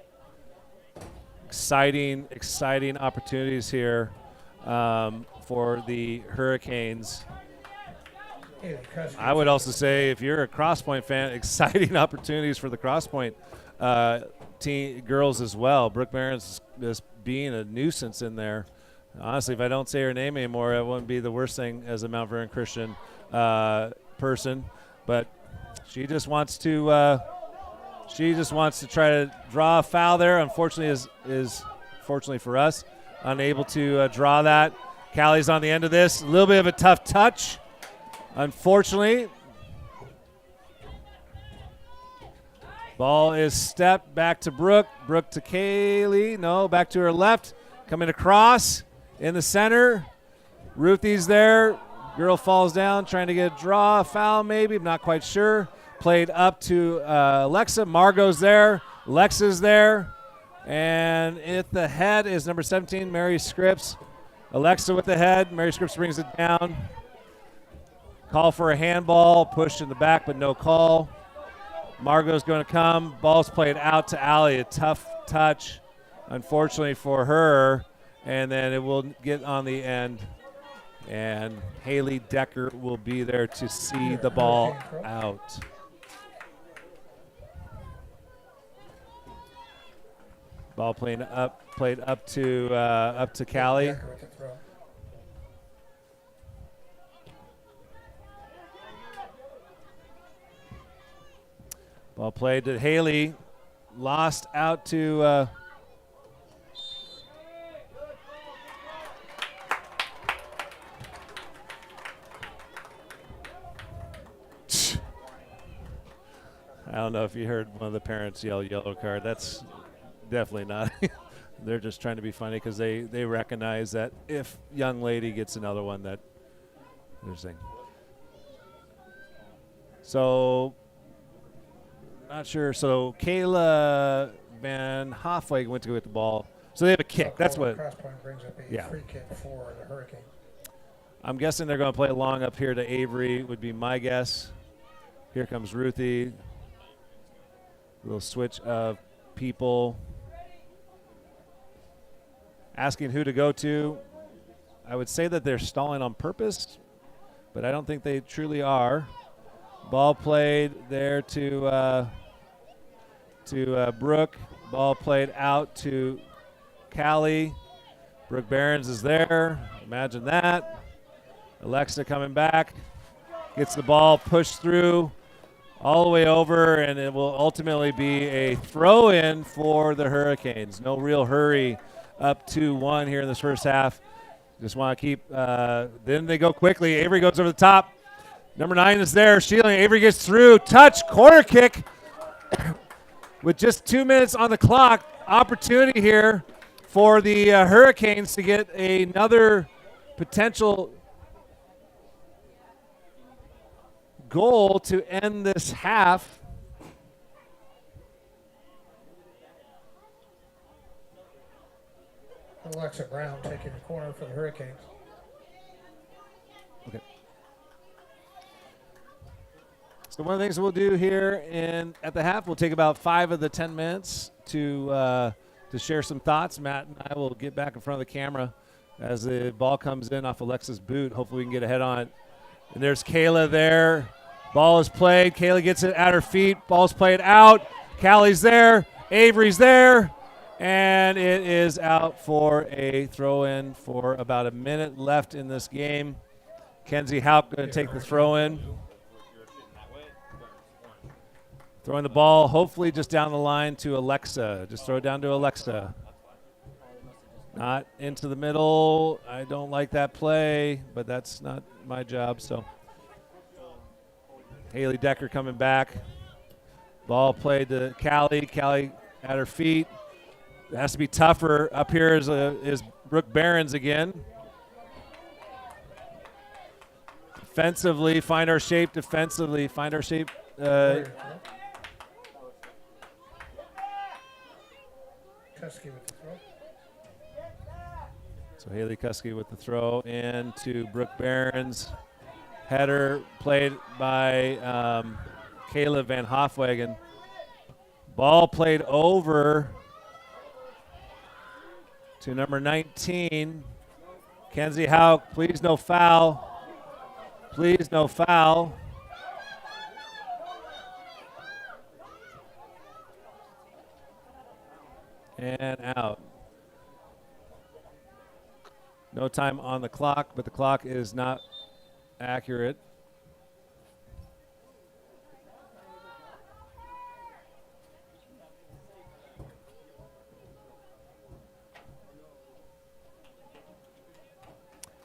Exciting opportunities here for the Hurricanes. I would also say, if you're a Crosspoint fan, exciting opportunities for the Crosspoint team girls as well. Brooke Behrens is being a nuisance in there. Honestly, if I don't say her name anymore, it wouldn't be the worst thing as a Mount Vernon Christian person. But she just wants to try to draw a foul there. Unfortunately, is fortunately for us, unable to draw that. Callie's on the end of this. A little bit of a tough touch. Unfortunately, ball is stepped back to Brooke. Brooke to Kaylee. No, back to her left. Coming across in the center. Ruthie's there. Girl falls down, trying to get a draw, a foul maybe. I'm not quite sure. Played up to Alexa. Margot's there. Alexa's there. And at the head is number 17, Mary Scripps. Alexa with the head. Mary Scripps brings it down. Call for a handball, pushed in the back, but no call. Margot's going to come. Ball's played out to Allie. A tough touch, unfortunately for her. And then it will get on the end. And Haley Decker will be there to see the ball out. Ball played up to Callie. Ball played to Haley. Lost out to I don't know if you heard one of the parents yell yellow card. That's definitely not. They're just trying to be funny because they recognize that if young lady gets another one, that they're saying. So, not sure. So, Kayla Van Hoffweg went to go get the ball. So, they have a kick. That's what. Crosspoint brings up a free kick for the Hurricanes. I'm guessing they're going to play along up here to Avery, would be my guess. Here comes Ruthie. Little switch of people. Asking who to go to. I would say that they're stalling on purpose, but I don't think they truly are. Ball played there to Brooke. Ball played out to Callie. Brooke Behrens is there. Imagine that. Alexa coming back. Gets the ball pushed through all the way over, and it will ultimately be a throw-in for the Hurricanes. No real hurry. Up 2-1 here in this first half. Just want to keep then they go quickly. Avery goes over the top. Number 9 is there. Shielding. Avery gets through. Touch. Corner kick. With just 2 minutes on the clock. Opportunity here for the Hurricanes to get another potential goal to end this half. Alexa Brown taking the corner for the Hurricanes. Okay. So one of the things we'll do here at the half, we'll take about 5 of the 10 minutes to share some thoughts. Matt and I will get back in front of the camera as the ball comes in off Alexa's boot. Hopefully we can get ahead on it. And there's Kayla there. Ball is played. Kayla gets it at her feet. Ball's played out. Callie's there. Avery's there. And it is out for a throw-in for about a minute left in this game. Kenzie Haupt going to take the throw-in. Throwing the ball hopefully just down the line to Alexa. Just throw it down to Alexa. Not into the middle. I don't like that play, but that's not my job. So Haley Decker coming back. Ball played to Callie. Callie at her feet. It has to be tougher. Up here is Brooke Behrens again. Defensively, find our shape. Defensively, find our shape. Kusky with the throw. So Haley Kusky with the throw in to Brooke Behrens. Header played by Kayla Van Hofwagen. Ball played over to number 19, Kenzie Hauk. Please no foul. Please no foul. And out. No time on the clock, but the clock is not accurate.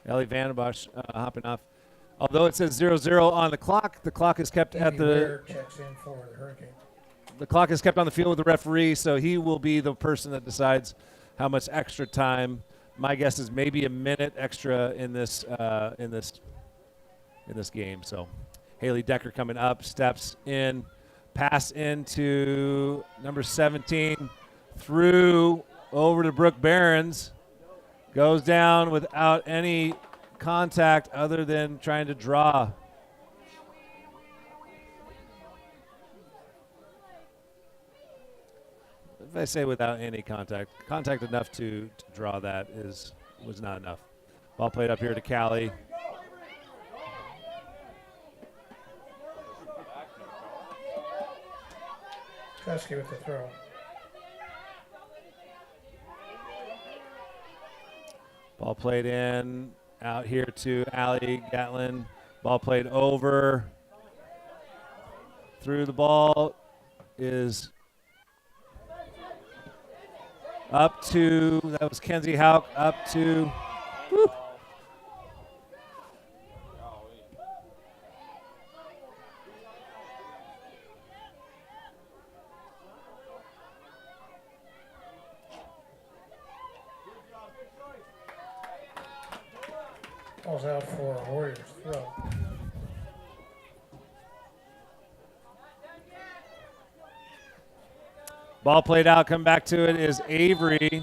Ellie Vandenbosch hopping off. Although it says 0-0 on the clock is kept at the. Checks in for the Hurricanes. The clock is kept on the field with the referee, so he will be the person that decides how much extra time. My guess is maybe a minute extra in this game. So, Haley Decker coming up, steps in, pass into number 17, through over to Brooke Behrens, goes down without any contact other than trying to draw. If I say without any contact enough to draw that was not enough. Ball played up here to Callie. Kusky with the throw. Ball played in, out here to Allie Gatlin. Ball played over. Through the ball is up to, that was Kenzie Hauk, up to, whoop. Ball's out for a Warriors throw. Ball played out, come back to it is Avery.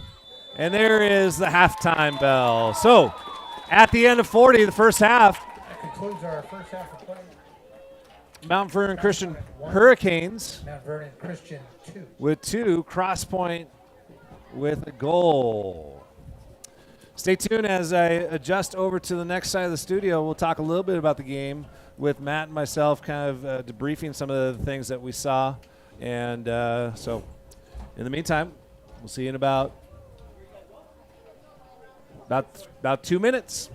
And there is the halftime bell. So, at the end of 40, the first half, That concludes our first half of play. Mount Vernon Christian Hurricanes Mount Vernon Christian 2. with 2, Cross Point with a goal. Stay tuned as I adjust over to the next side of the studio. We'll talk a little bit about the game with Matt and myself, kind of debriefing some of the things that we saw. And so, in the meantime, we'll see you in about 2 minutes.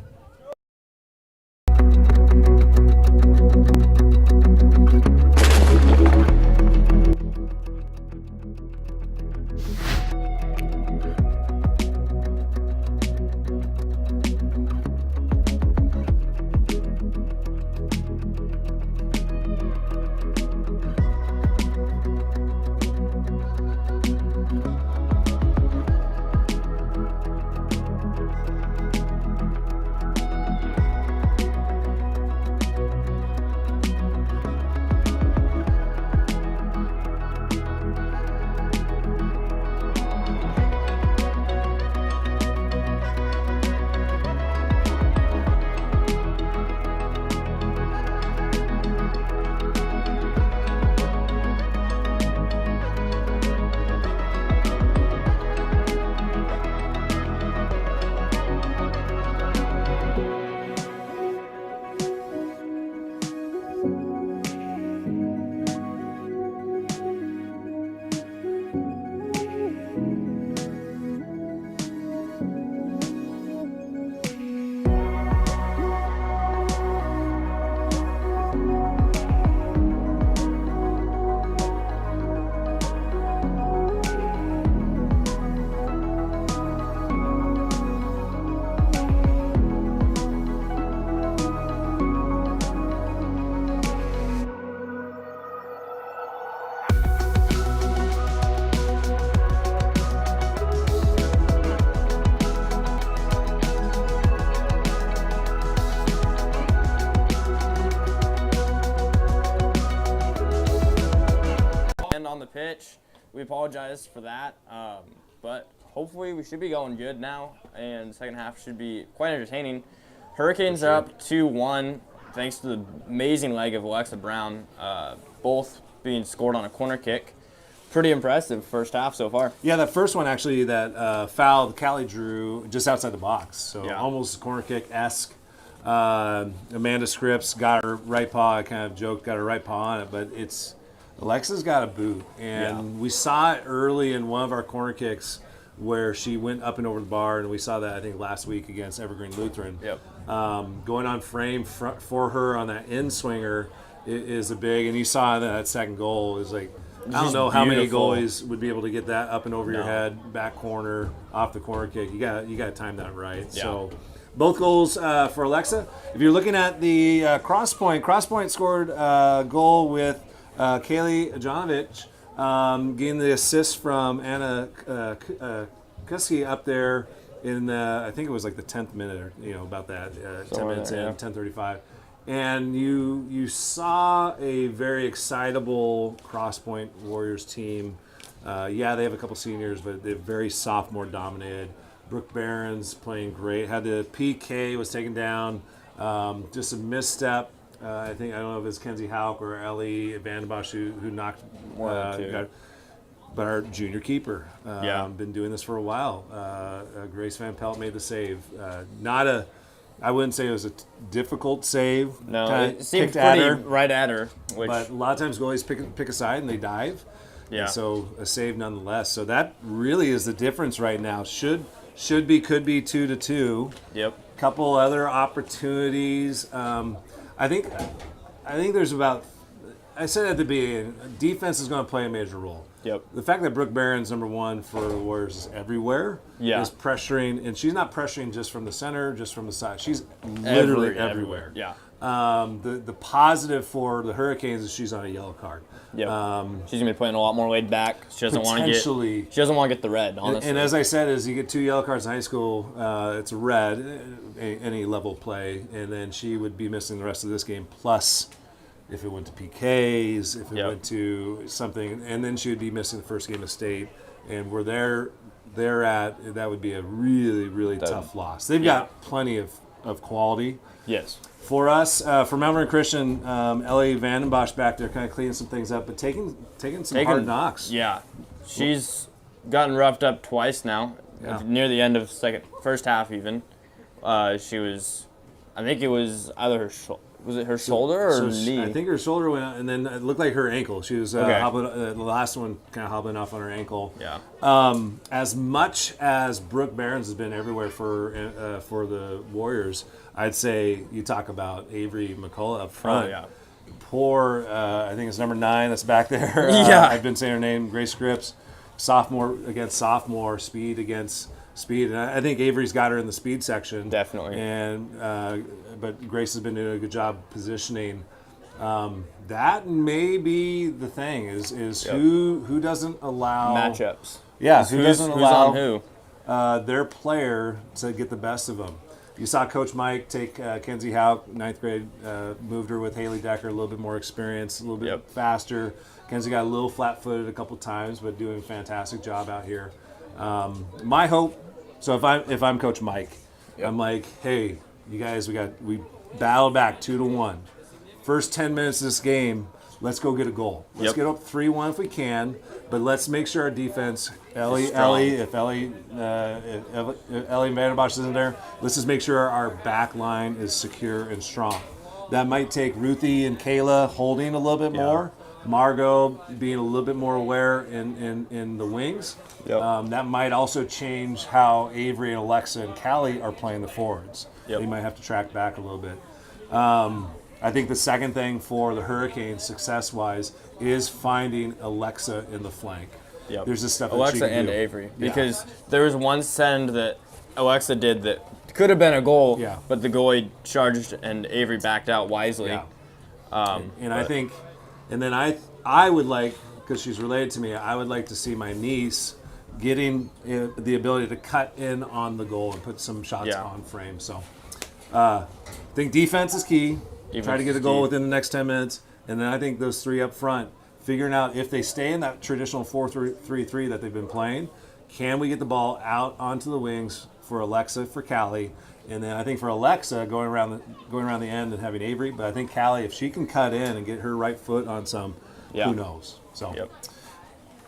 pitch. We apologize for that, but hopefully we should be going good now, and the second half should be quite entertaining. Hurricanes are up 2-1 thanks to the amazing leg of Alexa Brown, both being scored on a corner kick. Pretty impressive first half so far. Yeah, that first one actually, that foul Callie drew just outside the box, so almost corner kick-esque. Amanda Scripps got her right paw. I kind of joked, got her right paw on it, but Alexa's got a boot, and we saw it early in one of our corner kicks where she went up and over the bar, and we saw that, I think, last week against Evergreen Lutheran. Going on frame for her on that in swinger is a big, and you saw that second goal is like, I don't know how many goalies would be able to get that up and over your head, back corner, off the corner kick. You got to time that right. So both goals for Alexa. If you're looking at the Crosspoint scored a goal with Kaylee Janovic, getting the assist from Anna Kuski up there in I think it was like the 10th minute, or about that, 10 minutes in, 10:35. And you saw a very excitable Crosspoint Warriors team. They have a couple seniors, but they're very sophomore dominated. Brooke Barron's playing great. Had the PK, was taken down. Just a misstep. I don't know if it's Kenzie Hauk or Ellie Vandenbosch who knocked. But our junior keeper, been doing this for a while. Grace Van Pelt made the save. I wouldn't say it was a difficult save. No, it seemed pretty right at her. But a lot of times goalies pick a side and they dive. Yeah. And so a save nonetheless. So that really is the difference right now. Could be 2-2. Yep. Couple other opportunities. I think there's about. I said at the beginning, defense is going to play a major role. Yep. The fact that Brooke Barron's number one for the Warriors is everywhere. Is pressuring, and she's not pressuring just from the center, just from the side. She's literally everywhere. Yeah. The positive for the Hurricanes is she's on a yellow card. Yep. She's gonna be playing a lot more laid back. She doesn't want to get the red. Honestly. And as I said, as you get 2 yellow cards in high school, it's a red, any level play, and then she would be missing the rest of this game. Plus, if it went to PKs, if it went to something, and then she would be missing the first game of state. And where they're at, that would be a really, really tough loss. They've got plenty of quality. Yes. For us, for Mount Vernon Christian, Ellie Vandenbosch back there kind of cleaning some things up, but taking some hard knocks. Yeah. She's gotten roughed up twice now, near the end of first half even. She was, I think it was either her was it her shoulder or knee? I think her shoulder went out, and then it looked like her ankle. She was hobbling, the last one kind of hobbling off on her ankle. Yeah. As much as Brooke Barron's has been everywhere for the Warriors, I'd say you talk about Avery McCullough up front. Oh, yeah. Poor, I think it's number 9 that's back there. I've been saying her name, Grace Scripps. Sophomore against sophomore, speed against speed, and I think Avery's got her in the speed section. Definitely. And but Grace has been doing a good job positioning. That may be the thing is who doesn't allow matchups. Yeah, who doesn't allow who's on who? Their player to get the best of them. You saw Coach Mike take Kenzie Hauk, 9th grade, moved her with Haley Decker, a little bit more experience, a little bit faster. Kenzie got a little flat-footed a couple times, but doing a fantastic job out here. My hope, so if I'm Coach Mike, I'm like, hey, you guys, we battled back 2-1. First 10 minutes of this game, let's go get a goal. Let's get up 3-1 if we can, but let's make sure our defense, if Ellie Vandenbosch isn't there, let's just make sure our back line is secure and strong. That might take Ruthie and Kayla holding a little bit more. Margot being a little bit more aware in the wings. That might also change how Avery and Alexa and Callie are playing the forwards. They might have to track back a little bit. I think the second thing for the Hurricanes, success-wise, is finding Alexa in the flank. There's this stuff Alexa that she can and do. Avery, because there was one send that Alexa did that could have been a goal, but the goalie charged and Avery backed out wisely. I think. And then I would like, because she's related to me, I would like to see my niece getting the ability to cut in on the goal and put some shots on frame. So I think defense is key. Try to get a goal within the next 10 minutes. And then I think those 3 up front, figuring out if they stay in that traditional 4-3-3 that they've been playing, can we get the ball out onto the wings for Alexa, for Callie, and then I think for Alexa going around the end and having Avery. But I think Callie, if she can cut in and get her right foot on some, who knows? So. Yep.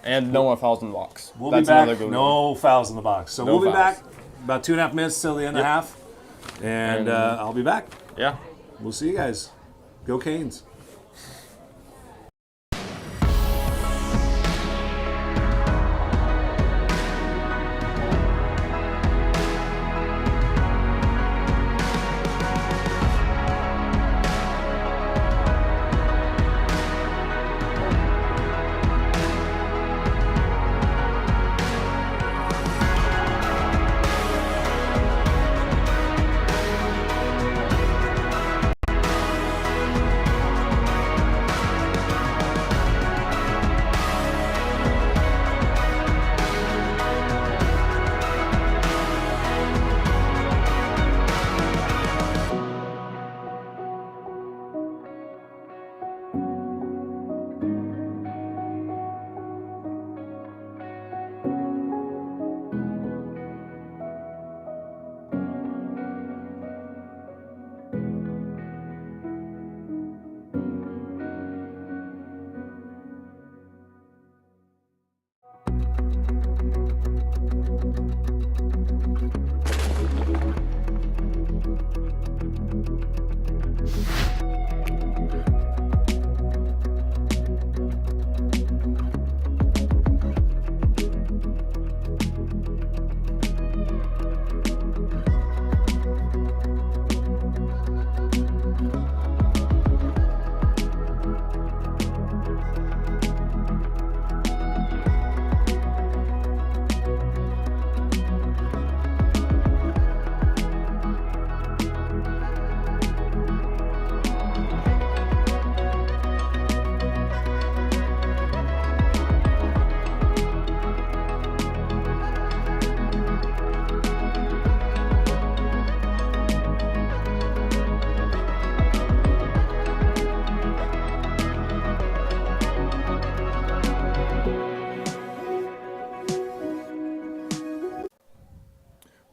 And no more fouls in the box. We'll That's be back. another good No fouls in the box. So No we'll be fouls. back about 2.5 minutes till the end of the half, and I'll be back. Yeah. We'll see you guys. Go Canes.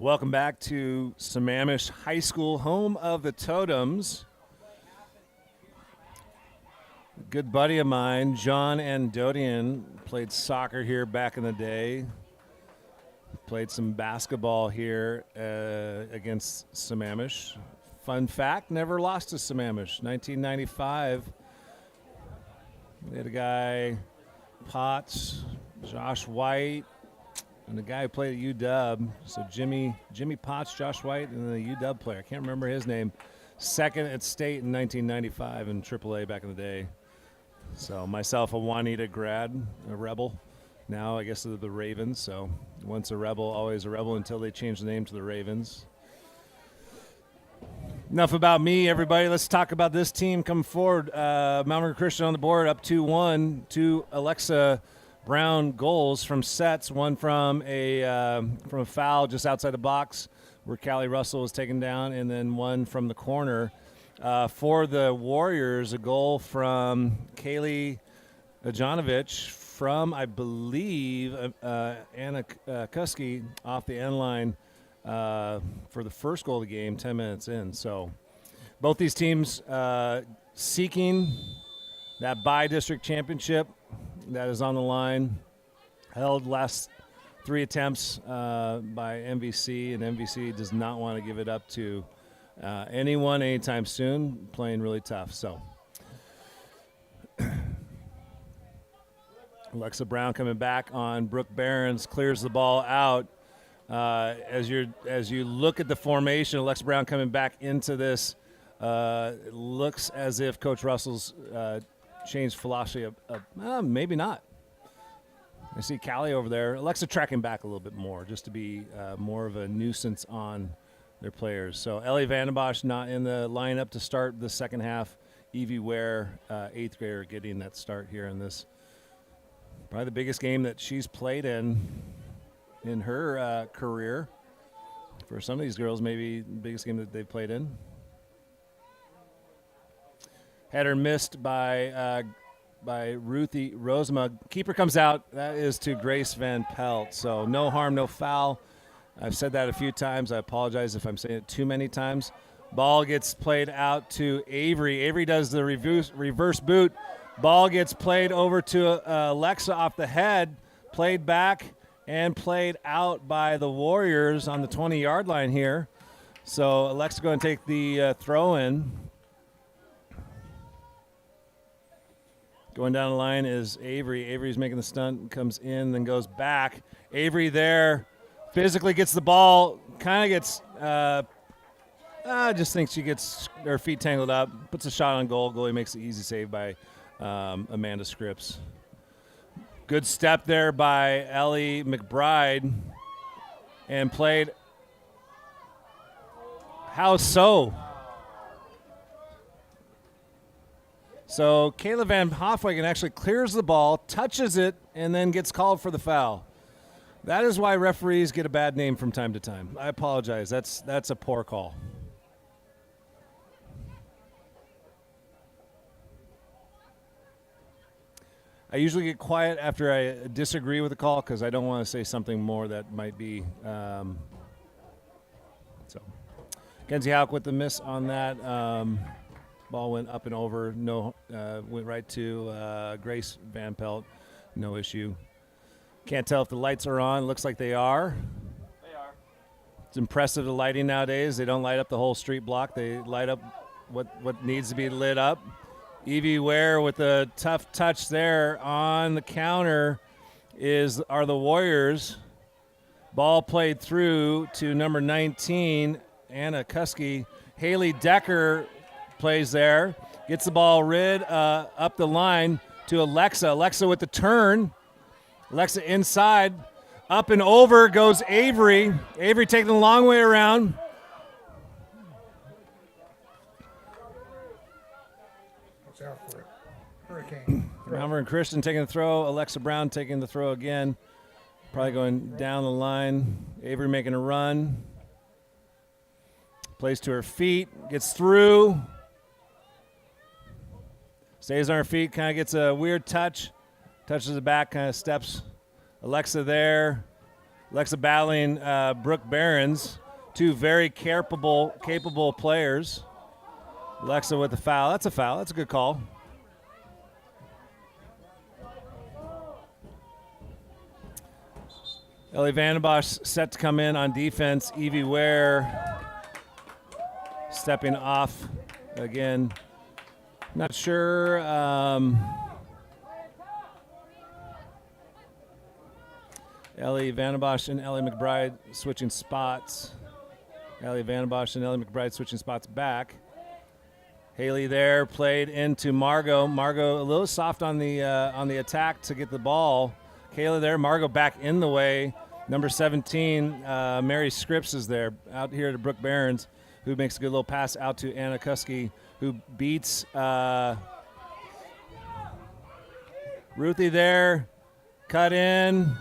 Welcome back to Sammamish High School, home of the Totems. A good buddy of mine, John Andodian, played soccer here back in the day. Played some basketball here against Sammamish. Fun fact, never lost to Sammamish. 1995, we had a guy, Potts, Josh White, and the guy who played at UW, so Jimmy Potts, Josh White, and the UW player. I can't remember his name. Second at state in 1995 in AAA back in the day. So myself, a Juanita grad, a Rebel. Now I guess they're the Ravens. So once a Rebel, always a Rebel until they change the name to the Ravens. Enough about me, everybody. Let's talk about this team coming forward. Mount Vernon Christian on the board, up 2-1 to Alexa Brown goals from sets, one from a foul just outside the box where Callie Russell was taken down, and then one from the corner. For the Warriors, a goal from Kaylee Ajanovich from, I believe, Anna Kuski off the end line for the first goal of the game 10 minutes in. So both these teams seeking that BiDistrict championship that is on the line. Held last 3 attempts by MVC, and MVC does not want to give it up to anyone anytime soon, playing really tough. So Alexa Brown coming back on Brooke Barons, clears the ball out. As you look at the formation, Alexa Brown coming back into this, it looks as if Coach Russell's changed philosophy maybe not. I see Callie over there. Alexa tracking back a little bit more just to be more of a nuisance on their players. So Ellie Vandenbosch not in the lineup to start the second half. Evie Ware, 8th grader, getting that start here in this. Probably the biggest game that she's played in her career. For some of these girls, maybe the biggest game that they've played in. Header missed by by Ruthie Rosema. Keeper comes out. That is to Grace Van Pelt. So no harm, no foul. I've said that a few times. I apologize if I'm saying it too many times. Ball gets played out to Avery. Avery does the reverse boot. Ball gets played over to Alexa off the head, played back and played out by the Warriors on the 20-yard line here. So Alexa going to take the throw in. Going down the line is Avery. Avery's making the stunt, comes in, then goes back. Avery there physically gets the ball, kind of gets, I just think she gets her feet tangled up, puts a shot on goal. Goalie makes the easy save by Amanda Scripps. Good step there by Ellie McBride and played. How so? So Kayla Van Hofwegen actually clears the ball, touches it, and then gets called for the foul. That is why referees get a bad name from time to time. I apologize. That's a poor call. I usually get quiet after I disagree with the call because I don't want to say something more that might be. So, Kenzie Houck with the miss on that. Ball went up and over. No, went right to Grace Van Pelt. No issue. Can't tell if the lights are on. Looks like they are. They are. It's impressive, the lighting nowadays. They don't light up the whole street block. They light up what needs to be lit up. Evie Ware with a tough touch there on the counter are the Warriors. Ball played through to number 19, Anna Kuski. Haley Decker plays there. Gets the ball up the line to Alexa. Alexa with the turn. Alexa inside. Up and over goes Avery. Avery taking the long way around. Watch out for it. Hurricane. Malvern and Christian taking the throw. Alexa Brown taking the throw again. Probably going down the line. Avery making a run. Plays to her feet. Gets through. Stays on her feet. Kind of gets a weird touch. Touches the back. Kind of steps. Alexa there. Alexa battling Brooke Behrens. Two very capable players. Alexa with the foul. That's a foul. That's a good call. Ellie Vandenbosch set to come in on defense. Evie Ware stepping off again. Not sure. Ellie Vandenbosch and Ellie McBride switching spots. Ellie Vandenbosch and Ellie McBride switching spots back. Haley there played into Margot. Margot a little soft on the attack to get the ball. Kayla there. Margot back in the way. Number 17, Mary Scripps is there. Out here to Brooke Behrens, who makes a good little pass out to Anna Kuski, who beats Ruthie there. Cut in.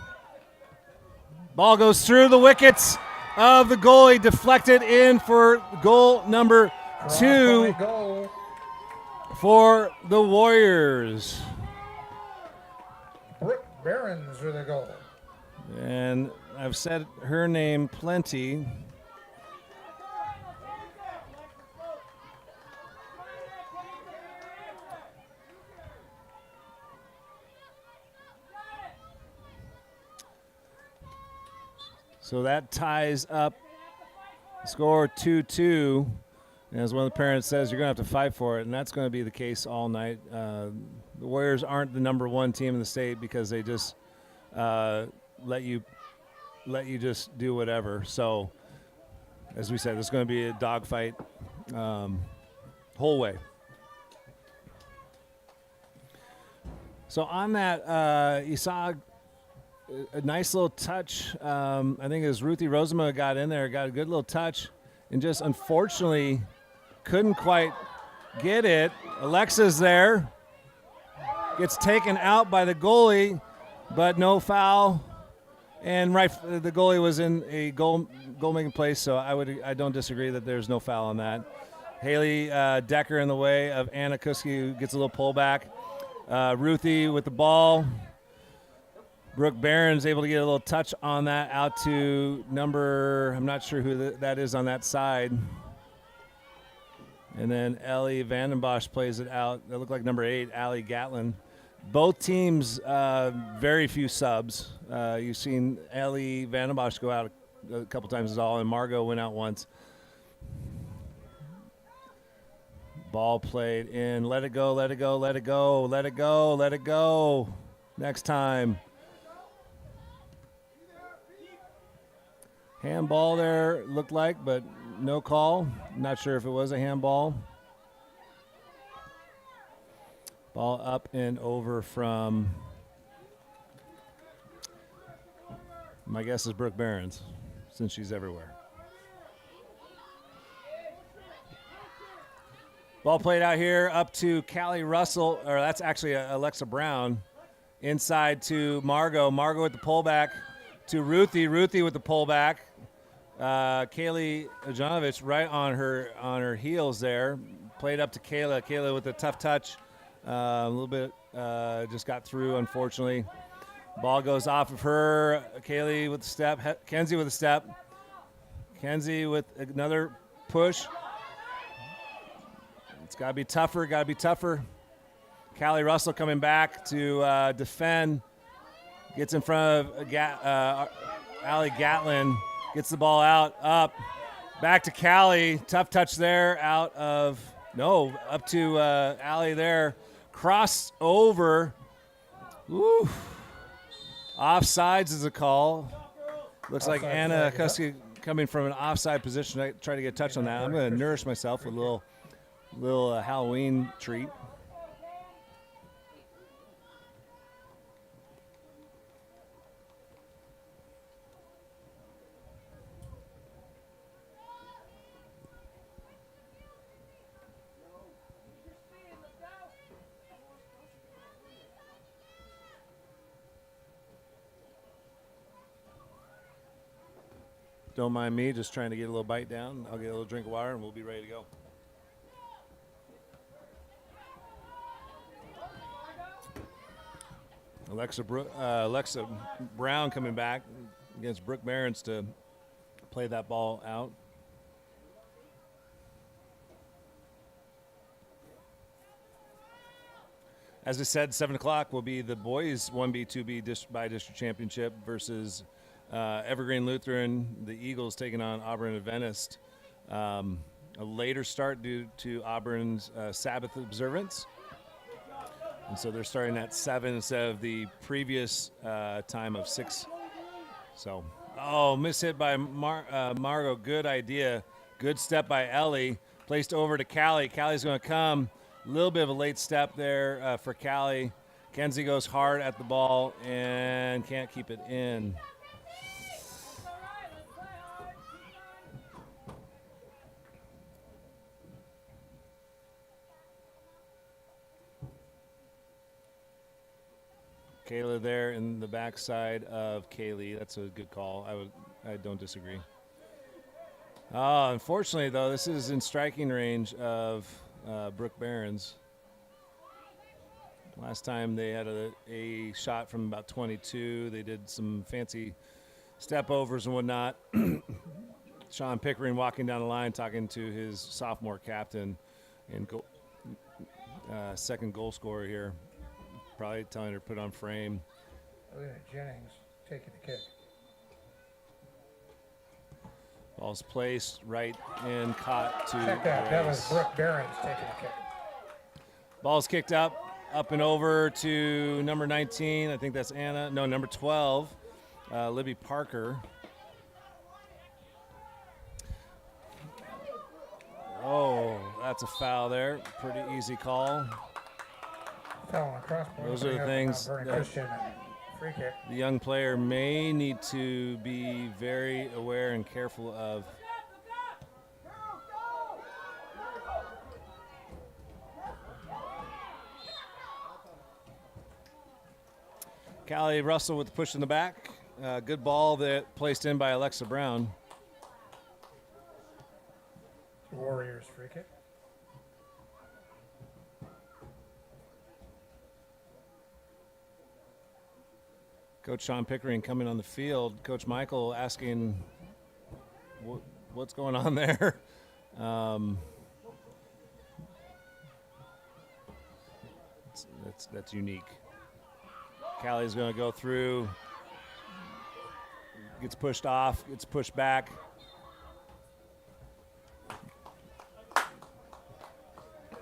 Ball goes through the wickets of the goalie, deflected in for goal number 2 for the Warriors. Brooke Behrens with a goal. And I've said her name plenty. So that ties up score 2-2. And as one of the parents says, you're going to have to fight for it, and that's going to be the case all night. The Warriors aren't the number 1 team in the state because they just let you just do whatever. So, as we said, there's going to be a dogfight whole way. So on that, you saw a nice little touch. I think it was Ruthie Rosema got in there, got a good little touch, and just unfortunately couldn't quite get it. Alexa's there. Gets taken out by the goalie, but no foul. And the goalie was in a goal-making place, so I don't disagree that there's no foul on that. Haley Decker in the way of Anna Kuski, who gets a little pullback. Ruthie with the ball. Brooke Barron's able to get a little touch on that out to number, I'm not sure who that is on that side. And then Ellie Vandenbosch plays it out. That looked like number 8, Allie Gatlin. Both teams, very few subs. You've seen Ellie Vandenbosch go out a couple times as all, and Margot went out once. Ball played in. Let it go, let it go, let it go, let it go, let it go. Next time. Handball there, looked like, but no call. Not sure if it was a handball. Ball up and over from, my guess is Brooke Barron's, since she's everywhere. Ball played out here up to Callie Russell, or that's actually Alexa Brown. Inside to Margot. Margot with the pullback to Ruthie. Ruthie with the pullback. Kaylee Ajanovich right on her heels there. Played up to Kayla. Kayla with a tough touch. A little bit just got through, unfortunately. Ball goes off of her. Kaylee with the step. Kenzie with a step. Kenzie with another push. It's got to be tougher. Got to be tougher. Callie Russell coming back to defend. Gets in front of Allie Gatlin. Gets the ball out, up. Back to Callie. Tough touch there. Up to Allie there. Cross over. Woo. Offsides is a call. Looks like Anna Kuski coming from an offside position. I try to get a touch on that. I'm going to nourish myself with a little Halloween treat. Don't mind me, just trying to get a little bite down. I'll get a little drink of water and we'll be ready to go. Alexa Brown coming back against Brooke Barons to play that ball out. As I said, 7 o'clock will be the boys 1B, 2B BiDistrict Championship versus Evergreen Lutheran. The Eagles taking on Auburn Adventist. A later start due to Auburn's Sabbath observance. And so they're starting at 7 instead of the previous time of 6. So, mishit by Margot. Good idea. Good step by Ellie. Placed over to Callie. Callie's going to come. A little bit of a late step there for Callie. Kenzie goes hard at the ball and can't keep it in. Kayla there in the backside of Kaylee. That's a good call. I don't disagree. Unfortunately, though, this is in striking range of Brooke Barons. Last time they had a shot from about 22. They did some fancy step overs and whatnot. Sean Pickering walking down the line talking to his sophomore captain and second goal scorer here. Probably telling her to put on frame. Look at Jennings taking the kick. Ball's placed right in, caught to Check that. That was Brooke Barons taking the kick. Ball's kicked up and over to number 19. I think that's Anna. No, number 12, Libby Parker. Oh, that's a foul there. Pretty easy call. Those are the things that the young player may need to be very aware and careful of. Callie Russell with the push in the back. Good ball that placed in by Alexa Brown. Warriors free kick. Coach Sean Pickering coming on the field. Coach Michael asking, what's going on there? That's unique. Callie's going to go through, gets pushed off, gets pushed back.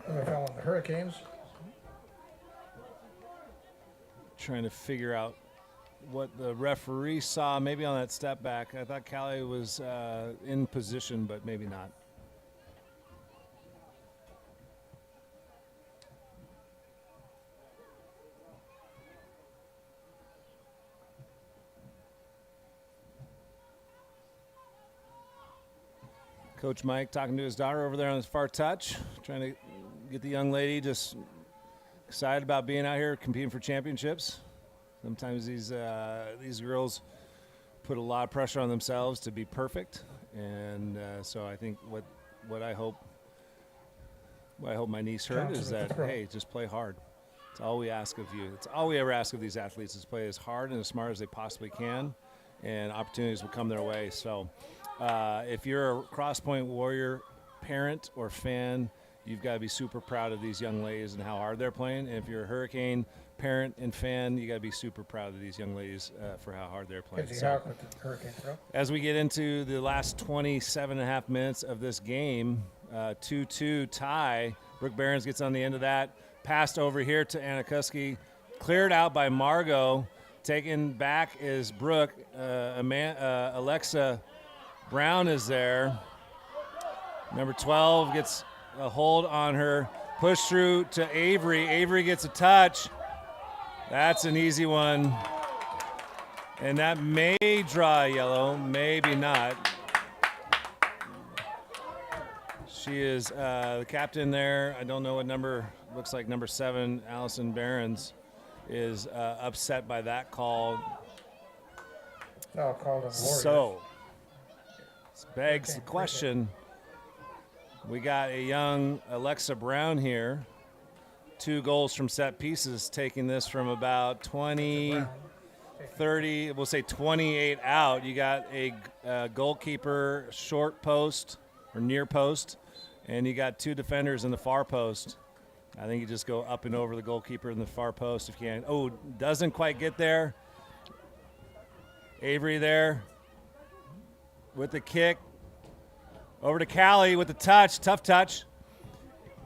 Another foul on the Hurricanes. Trying to figure out what the referee saw, maybe on that step back. I thought Callie was in position, but maybe not. Coach Mike talking to his daughter over there on his far touch, trying to get the young lady just excited about being out here competing for championships. Sometimes these girls put a lot of pressure on themselves to be perfect, and so I think what I hope my niece heard is that, hey, just play hard. It's all we ask of you. It's all we ever ask of these athletes is play as hard and as smart as they possibly can, and opportunities will come their way. So if you're a Cross Point Warrior parent or fan, you've got to be super proud of these young ladies and how hard they're playing. And if you're a Hurricane parent and fan, you got to be super proud of these young ladies for how hard they're playing. So, as we get into the last 27 and a half minutes of this game, 2-2 tie. Brooke Behrens gets on the end of that. Passed over here to Anakuski. Cleared out by Margot. Taken back is Brooke. Alexa Brown is there. Number 12 gets a hold on her. Push through to Avery. Avery gets a touch. That's an easy one. And that may draw a yellow, maybe not. She is the captain there. I don't know what number, looks like number 7, Allison Behrens, is upset by that call. No, called on So, this begs the question. We got a young Alexa Brown here. 2 goals from set pieces, taking this from about 20, 30, we'll say 28 out. You got a goalkeeper short post or near post, and you got 2 defenders in the far post. I think you just go up and over the goalkeeper in the far post if you can. Oh, doesn't quite get there. Avery there with the kick. Over to Callie with the touch, tough touch.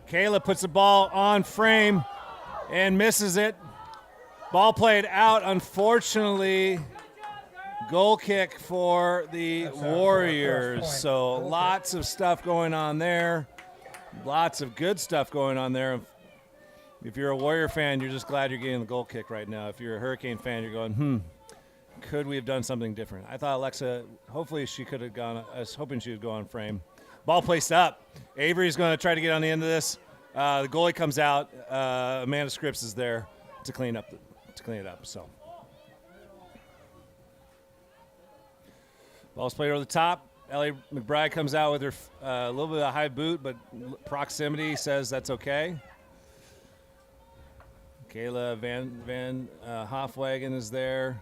Kayla puts the ball on frame and misses it. Ball played out, unfortunately. Goal kick for the Warriors. So lots of stuff going on there. Lots of good stuff going on there. If you're a Warrior fan, you're just glad you're getting the goal kick right now. If you're a Hurricane fan, you're going, could we have done something different? I thought Alexa, hopefully she could have gone, I was hoping she would go on frame. Ball placed up. Avery's going to try to get on the end of this. The goalie comes out. Amanda Scripps is there to clean it up. So ball's played over the top. Ellie McBride comes out with her a little bit of a high boot, but proximity says that's okay. Kayla Van Hofwagen is there.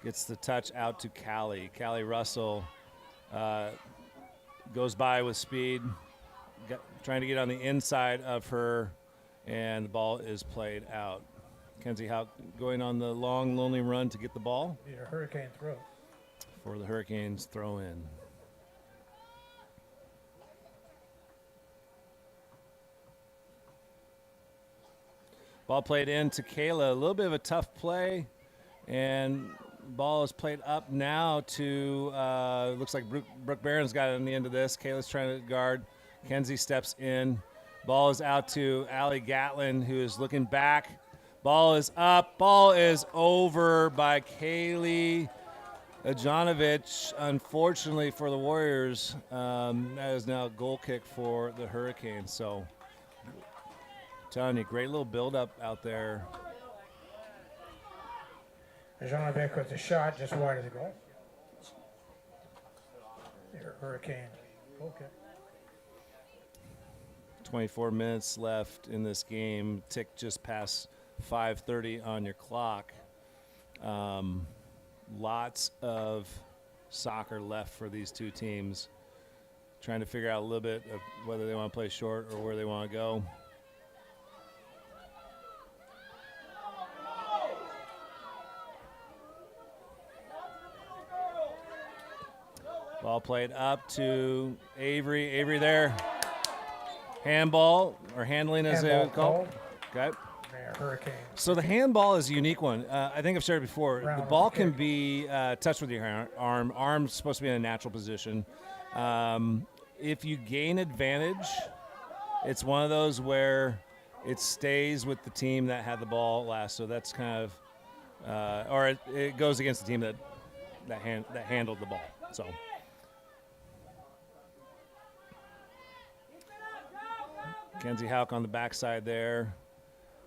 Gets the touch out to Callie. Callie Russell goes by with speed, trying to get on the inside of her, and the ball is played out. Kenzie Houck going on the long, lonely run to get the ball. Need a Hurricane throw. For the Hurricanes throw in. Ball played in to Kayla. A little bit of a tough play, and ball is played up now to, looks like Brooke Behrens got it on the end of this. Kayla's trying to guard. Kenzie steps in. Ball is out to Allie Gatlin, who is looking back. Ball is up. Ball is over by Kaylee Ajanovic. Unfortunately for the Warriors, that is now a goal kick for the Hurricanes. So, telling you, great little build-up out there. Ajanovic with the shot just wide of the goal. Your Hurricane goal kick. 24 minutes left in this game. Tick just past 5:30 on your clock. Lots of soccer left for these two teams. Trying to figure out a little bit of whether they want to play short or where they want to go. Ball played up to Avery. Avery there. Handball, or handling as they would call it. Okay. Hurricane. So the handball is a unique one. I think I've shared it before. The ball can be touched with your arm. Arm's supposed to be in a natural position. If you gain advantage, it's one of those where it stays with the team that had the ball last. So that's kind of, or it goes against the team that handled the ball. So. Kenzie Houck on the backside there.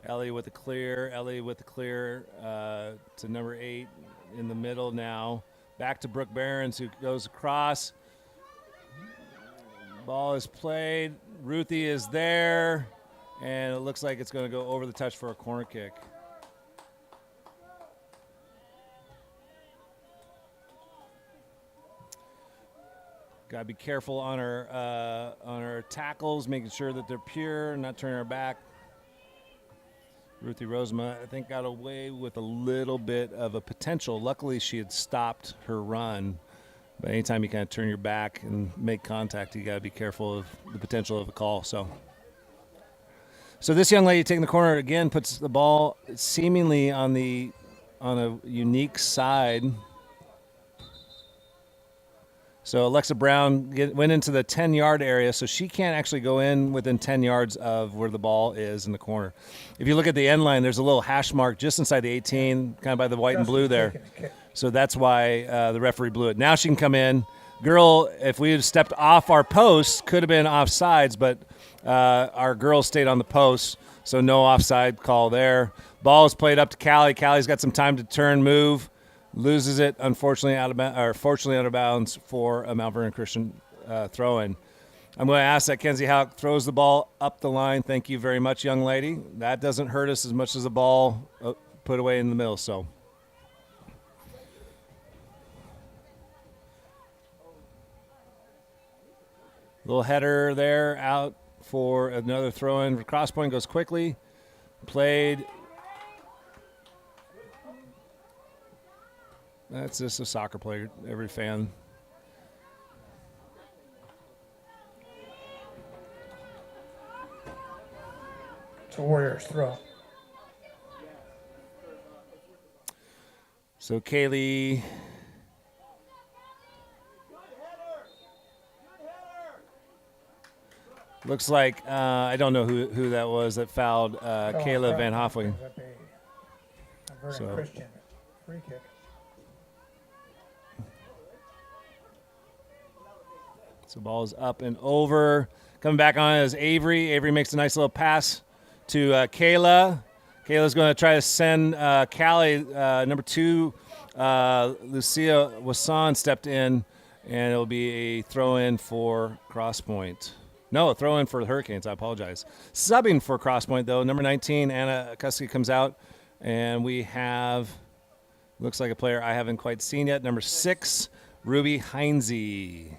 Ellie with the clear. Ellie with the clear to number 8 in the middle now. Back to Brooke Behrens, who goes across. Ball is played. Ruthie is there. And it looks like it's going to go over the touch for a corner kick. Got to be careful on our tackles, making sure that they're pure, not turning our back. Ruthie Rosema, I think, got away with a little bit of a potential. Luckily, she had stopped her run. But anytime you kind of turn your back and make contact, you got to be careful of the potential of a call. So this young lady taking the corner again puts the ball seemingly on a unique side. So Alexa Brown went into the 10-yard area, so she can't actually go in within 10 yards of where the ball is in the corner. If you look at the end line, there's a little hash mark just inside the 18, kind of by the white and blue there. So that's why the referee blew it. Now she can come in. Girl, if we had stepped off our post, could have been offsides, but our girl stayed on the post, so no offside call there. Ball is played up to Callie. Callie's got some time to turn, move. Loses it, fortunately out of bounds for a Mount Vernon Christian throw-in. I'm going to ask that Kenzie Houck throws the ball up the line. Thank you very much, young lady. That doesn't hurt us as much as a ball put away in the middle. So, little header there out for another throw-in. Cross point goes quickly. Played. That's just a soccer player, every fan. It's a Warriors throw. So Kaylee. Looks like, I don't know who that was that fouled Kayla Van Hoffling. So. Christian free kick. So ball is up and over. Coming back on is Avery. Avery makes a nice little pass to Kayla. Kayla's going to try to send Callie, number 2, Lucia Wasson stepped in, and it'll be a throw-in for Crosspoint. No, a throw-in for the Hurricanes. I apologize. Subbing for Crosspoint, though, number 19, Anna Kuski comes out, and we have, looks like a player I haven't quite seen yet, number 6, Ruby Heinze.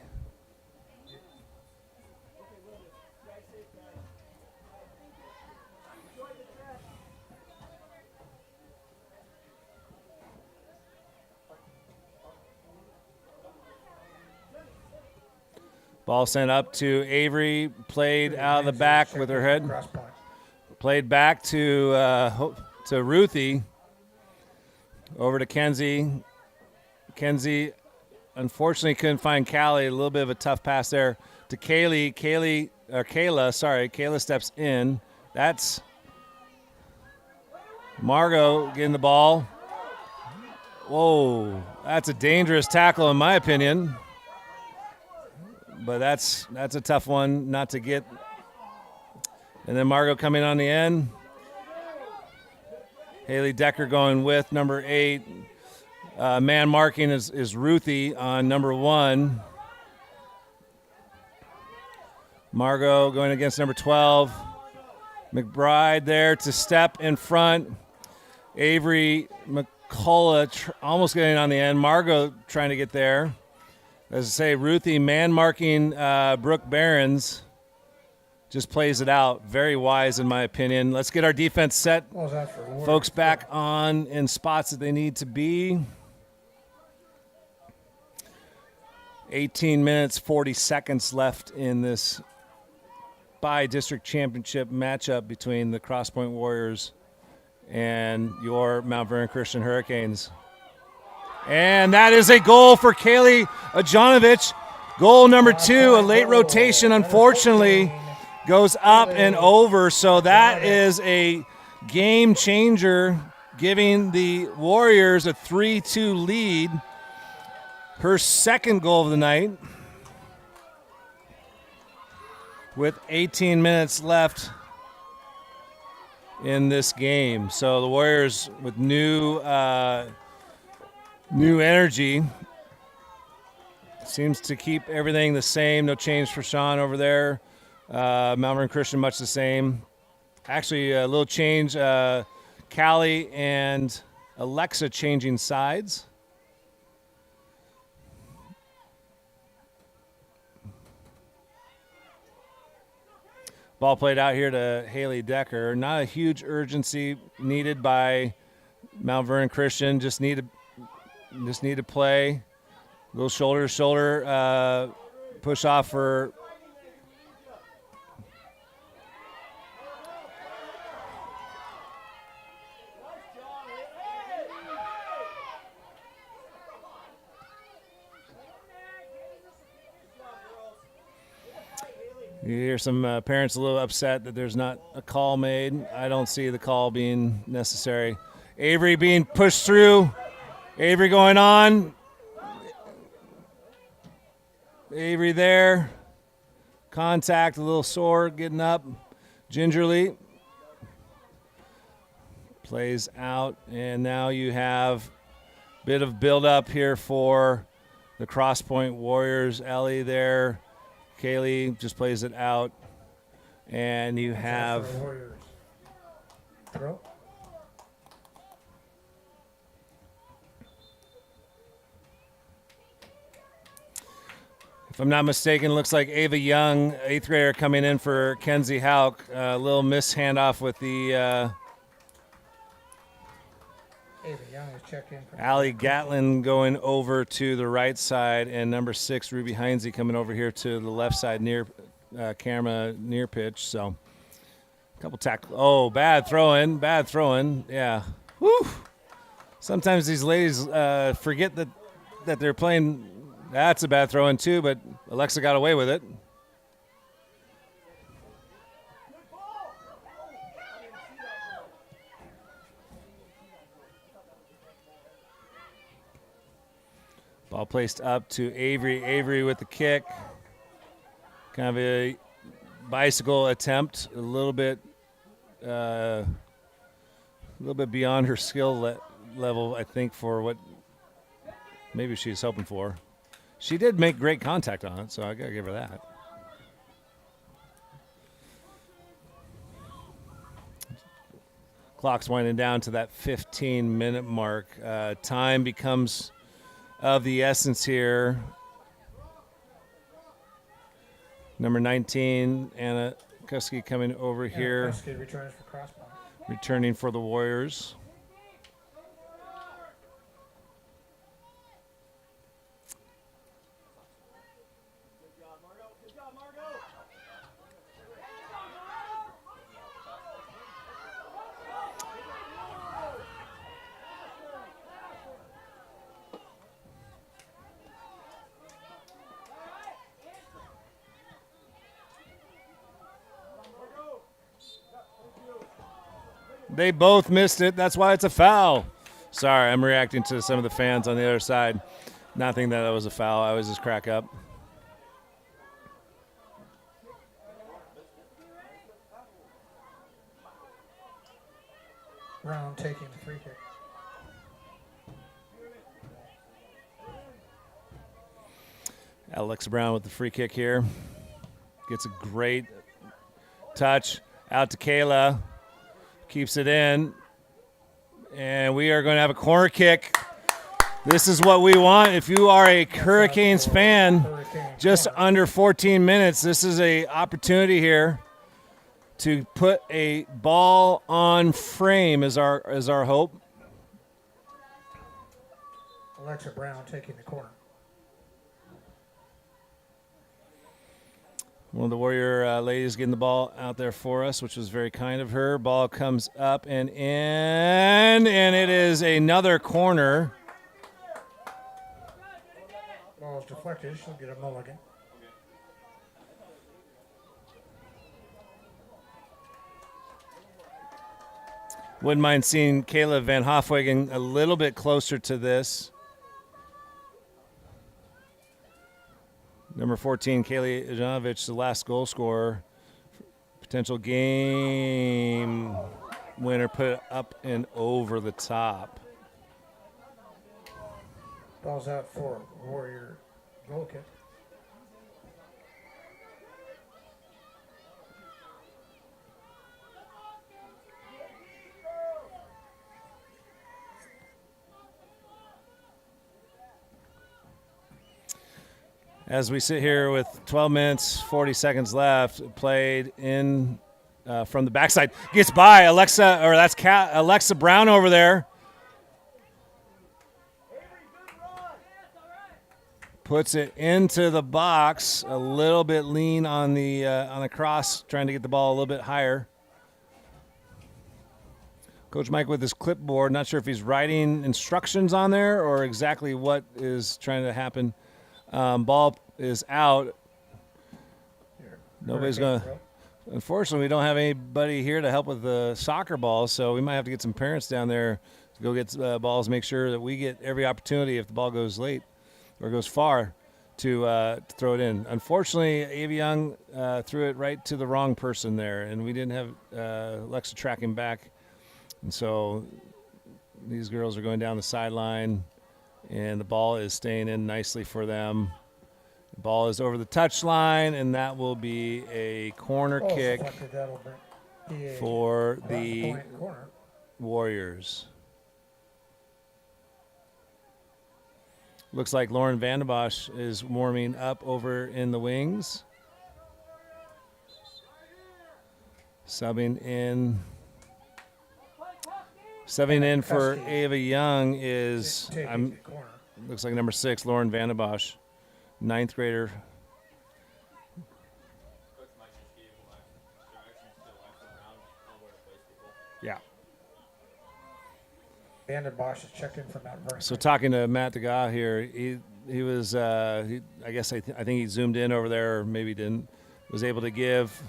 Ball sent up to Avery, played out of the back with her head. Played back to Ruthie. Over to Kenzie. Kenzie, unfortunately, couldn't find Callie. A little bit of a tough pass there to Kayla. Kayla steps in. That's Margot getting the ball. Whoa, that's a dangerous tackle in my opinion. But that's a tough one not to get. And then Margot coming on the end. Haley Decker going with number 8. Man marking is Ruthie on number 1. Margot going against number 12. McBride there to step in front. Avery Cola almost getting on the end. Margot trying to get there. As I say, Ruthie man-marking Brooke Barons. Just plays it out. Very wise, in my opinion. Let's get our defense set. What was that for Warriors? Folks back on in spots that they need to be. 18 minutes, 40 seconds left in this BiDistrict championship matchup between the Cross Point Warriors and your Mount Vernon Christian Hurricanes. And that is a goal for Kaylee Ajonovich. Goal number 2, a late rotation, unfortunately, goes up and over. So that is a game changer, giving the Warriors a 3-2 lead. Her second goal of the night with 18 minutes left in this game. So the Warriors with new energy. Seems to keep everything the same. No change for Sean over there. Mount Vernon Christian much the same. Actually, a little change. Callie and Alexa changing sides. Ball played out here to Haley Decker. Not a huge urgency needed by Mount Vernon Christian. Just need to play. A little shoulder to shoulder push off for You hear some parents a little upset that there's not a call made. I don't see the call being necessary. Avery being pushed through. Avery going on. Avery there. Contact, a little sore, getting up gingerly. Plays out, and now you have a bit of build-up here for the Cross Point Warriors. Ellie there. Kaylee just plays it out, and you have if I'm not mistaken, it looks like Ava Young, 8th grader, coming in for Kenzie Hauk. A little miss handoff with the Ava Young is checked in. Allie Gatlin going over to the right side, and number 6, Ruby Heinze, coming over here to the left side near camera, near pitch. So a couple tackles. Oh, bad throw-in. Yeah. Whew. Sometimes these ladies forget that they're playing. That's a bad throw-in too, but Alexa got away with it. Ball placed up to Avery. Avery with the kick. Kind of a bicycle attempt, a little bit beyond her skill level, I think, for what maybe she's hoping for. She did make great contact on it, so I gotta give her that. Clock's winding down to that 15-minute mark. Time becomes of the essence here. Number 19, Anna Kuski, coming over here. Kuski returns for Crosspoint. Returning for the Warriors. They both missed it. That's why it's a foul. Sorry, I'm reacting to some of the fans on the other side. Not thinking that was a foul. I was just crack up. Brown taking the free kick. Alexa Brown with the free kick here. Gets a great touch out to Kayla. Keeps it in. And we are going to have a corner kick. This is what we want. If you are a Hurricanes fan, just under 14 minutes, this is a opportunity here to put a ball on frame is our hope. Alexa Brown taking the corner. One of the Warrior ladies getting the ball out there for us, which was very kind of her. Ball comes up and in, and it is another corner. Ball is deflected. She'll get a mulligan. Wouldn't mind seeing Kayla Van Hofwegen a little bit closer to this. Number 14, Kaylee Ijanovic, the last goal scorer. Potential game winner, put it up and over the top. Ball's out for Warrior goal kick. As we sit here with 12 minutes, 40 seconds left, played in from the backside. Gets by Alexa, or that's Alexa Brown over there. Puts it into the box, a little bit lean on the cross, trying to get the ball a little bit higher. Coach Mike with his clipboard, not sure if he's writing instructions on there or exactly what is trying to happen. Ball is out. Nobody's going to. Unfortunately, we don't have anybody here to help with the soccer balls, so we might have to get some parents down there to go get balls, make sure that we get every opportunity if the ball goes late or goes far to throw it in. Unfortunately, Ava Young threw it right to the wrong person there, and we didn't have Alexa tracking back. And so these girls are going down the sideline. And the ball is staying in nicely for them. The ball is over the touchline, and that will be a corner kick for the Warriors. Looks like Lauren Vandenbosch is warming up over in the wings. Subbing in for Ava Young is looks like number 6, Lauren Vandenbosch, 9th grader. Yeah. Vandenbosch is checked in from Mount Vernon. So talking to Matt Degas here, he was I guess I think he zoomed in over there, or maybe didn't. Was able to give.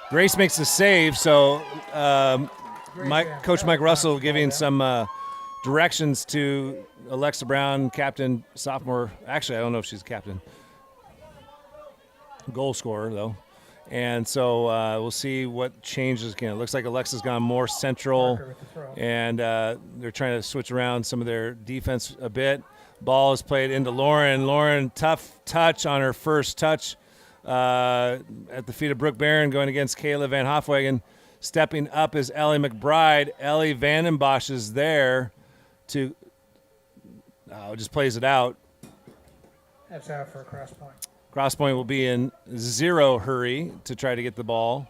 Grace makes the save, so Coach Mike Russell giving some directions to Alexa Brown, captain, sophomore. Actually, I don't know if she's captain. Goal scorer, though. And so we'll see what changes again. It looks like Alexa's gone more central, and they're trying to switch around some of their defense a bit. Ball is played into Lauren. Lauren, tough touch on her first touch. At the feet of Brooke Barron, going against Kayla Van Hofwegen. Stepping up is Ellie McBride. Ellie Vandenbosch is there to just plays it out. That's out for a cross point. Cross point will be in zero hurry to try to get the ball.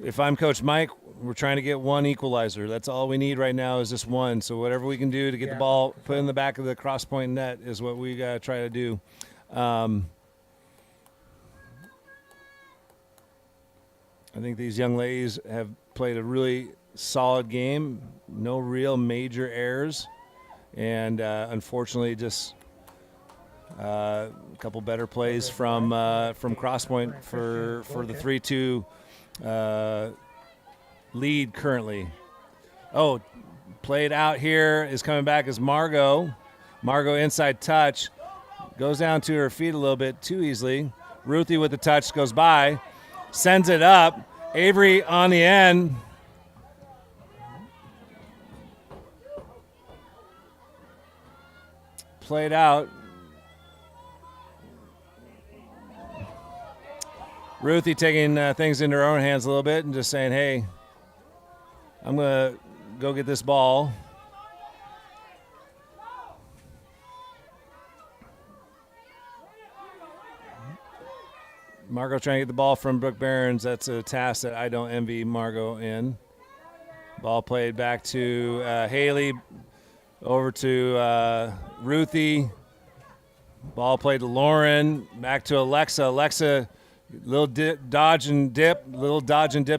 If I'm Coach Mike, we're trying to get one equalizer. That's all we need right now is just one. So whatever we can do to get the ball put in the back of the cross-point net is what we got to try to do. I think these young ladies have played a really solid game. No real major errors. And unfortunately, just a couple better plays from cross-point for the 3-2 lead currently. Oh, played out here is coming back as Margot. Margot inside touch. Goes down to her feet a little bit too easily. Ruthie with the touch goes by. Sends it up. Avery on the end. Played out. Ruthie taking things into her own hands a little bit and just saying, hey, I'm going to go get this ball. Margot trying to get the ball from Brooke Barons. That's a task that I don't envy Margot in. Ball played back to Haley, over to Ruthie. Ball played to Lauren, back to Alexa. Alexa, little dodge and dip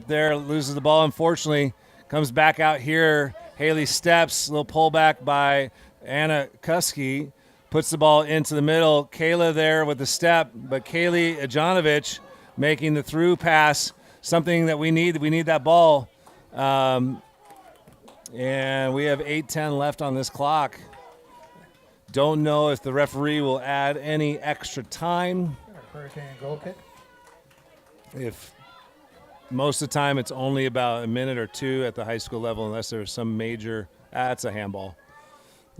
there, loses the ball, unfortunately. Comes back out here. Haley steps, little pullback by Anna Kuski. Puts the ball into the middle. Kayla there with the step, but Kaylee Ajanovich making the through pass, something that we need. We need that ball. And we have 8:10 left on this clock. Don't know if the referee will add any extra time. Hurricane goal kick. If most of the time it's only about a minute or two at the high school level, unless there's some major, it's a handball,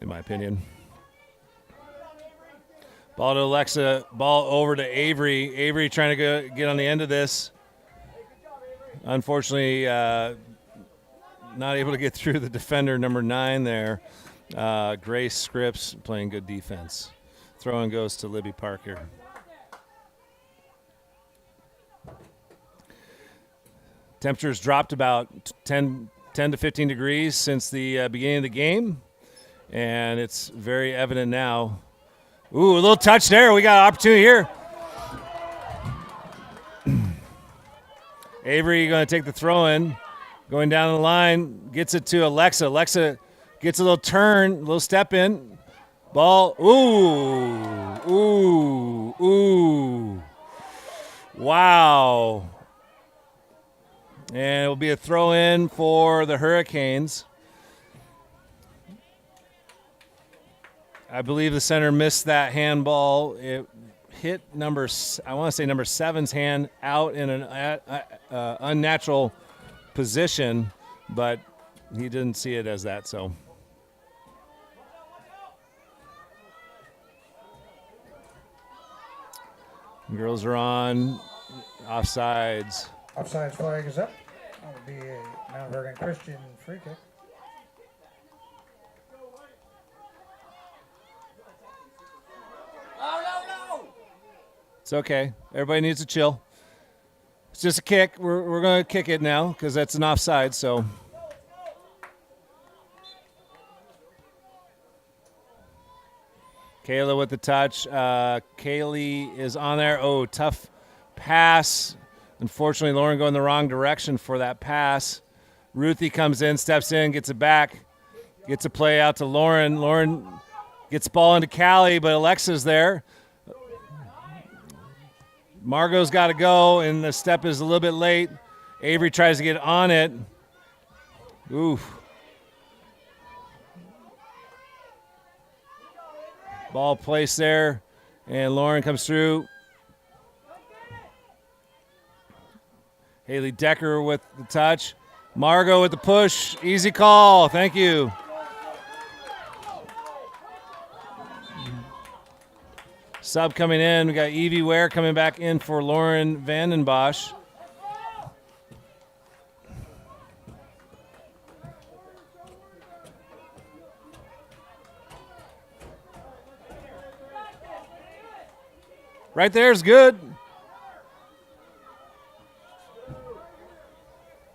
in my opinion. Ball to Alexa, ball over to Avery. Avery trying to get on the end of this. Unfortunately, not able to get through the defender, number 9 there. Grace Scripps playing good defense. Throw-in goes to Libby Parker. Temperatures dropped about 10 to 15 degrees since the beginning of the game, and it's very evident now. Ooh, a little touch there. We got an opportunity here. Avery going to take the throw-in. Going down the line, gets it to Alexa. Alexa gets a little turn, a little step in. Ball, ooh. Wow. And it will be a throw-in for the Hurricanes. I believe the center missed that handball. It hit number 7's hand out in an unnatural position, but he didn't see it as that. So girls are on offsides. Offsides flag is up. That would be a Mount Vernon Christian free kick. It's okay. Everybody needs to chill. It's just a kick. We're going to kick it now because that's an offside. So Kayla with the touch. Kaylee is on there. Oh, tough pass. Unfortunately, Lauren going the wrong direction for that pass. Ruthie comes in, steps in, gets it back. Gets a play out to Lauren. Lauren gets the ball into Callie, but Alexa's there. Margot's got to go, and the step is a little bit late. Avery tries to get on it. Oof. Ball placed there, and Lauren comes through. Haley Decker with the touch. Margot with the push. Easy call. Thank you. Sub coming in. We got Evie Ware coming back in for Lauren Vandenbosch. Right there is good.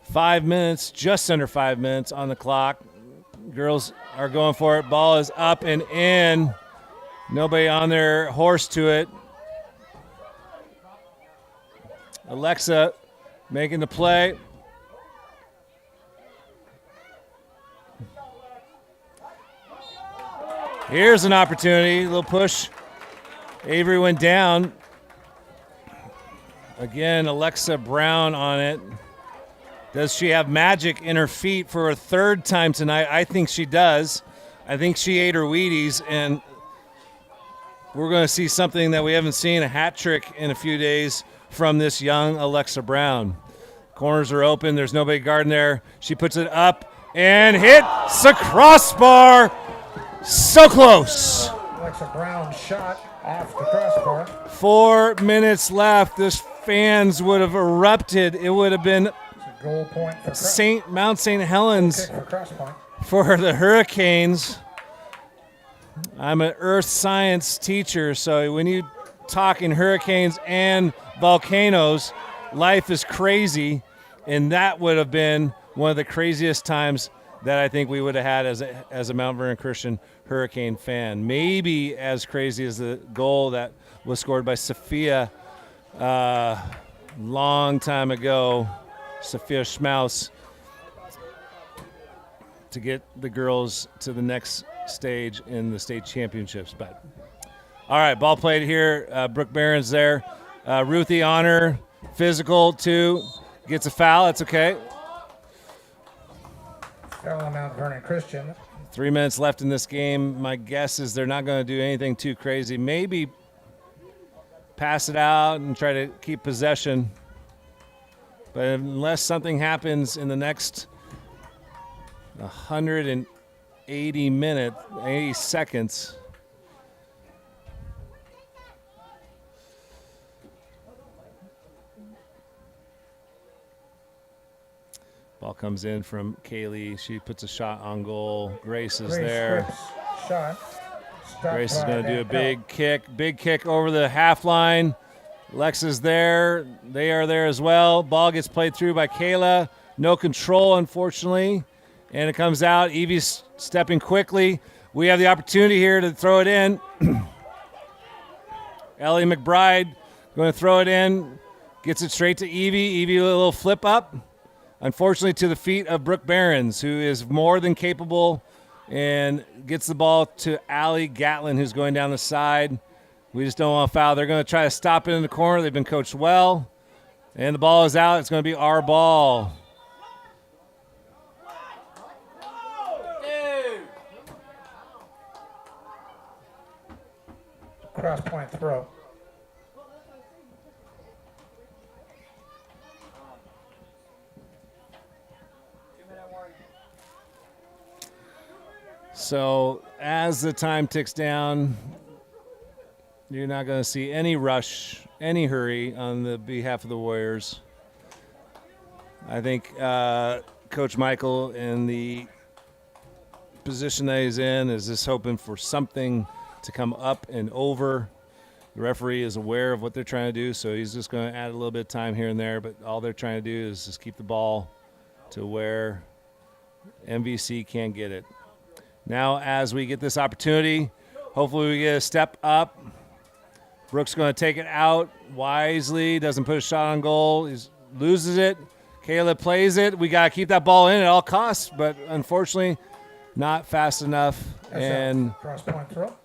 5 minutes, just under 5 minutes on the clock. Girls are going for it. Ball is up and in. Nobody on their horse to it. Alexa making the play. Here's an opportunity. A little push. Avery went down. Again, Alexa Brown on it. Does she have magic in her feet for a third time tonight? I think she does. I think she ate her Wheaties, and we're going to see something that we haven't seen, a hat trick in a few days from this young Alexa Brown. Corners are open. There's nobody guarding there. She puts it up and hits the crossbar. So close. Alexa Brown shot off the crossbar. 4 minutes left. This fans would have erupted. It would have been It's a goal point for Mount St. Helens kick for cross point. for the Hurricanes. I'm an earth science teacher, so when you talking hurricanes and volcanoes, life is crazy, and that would have been one of the craziest times that I think we would have had as a Mount Vernon Christian Hurricane fan. Maybe as crazy as the goal that was scored by Sophia long time ago, Sophia Schmaus, to get the girls to the next stage in the state championships. But all right, ball played here. Brooke Barron's there. Ruthie Honor, physical too, gets a foul. That's okay. Foul on Mount Vernon Christian. 3 minutes left in this game. My guess is they're not going to do anything too crazy. Maybe pass it out and try to keep possession. But unless something happens in the next 80 seconds, ball comes in from Kaylee. She puts a shot on goal. Grace is there. Shot. Grace is going to do a big kick over the half line. Lex is there. They are there as well. Ball gets played through by Kayla. No control, unfortunately. And it comes out. Evie's stepping quickly. We have the opportunity here to throw it in. Ellie McBride going to throw it in. Gets it straight to Evie. Evie a little flip up. Unfortunately, to the feet of Brooke Barons, who is more than capable and gets the ball to Allie Gatlin, who's going down the side. We just don't want to foul. They're going to try to stop it in the corner. They've been coached well. And the ball is out. It's going to be our ball. Cross point throw. So as the time ticks down, you're not going to see any rush, any hurry on the behalf of the Warriors. I think Coach Michael, in the position that he's in, is just hoping for something to come up and over. The referee is aware of what they're trying to do, so he's just going to add a little bit of time here and there, but all they're trying to do is just keep the ball to where MVC can't get it. Now, as we get this opportunity, hopefully we get a step up. Brooks going to take it out wisely, doesn't put a shot on goal, he loses it. Kayla plays it. We got to keep that ball in at all costs, but unfortunately not fast enough. And cross point throw.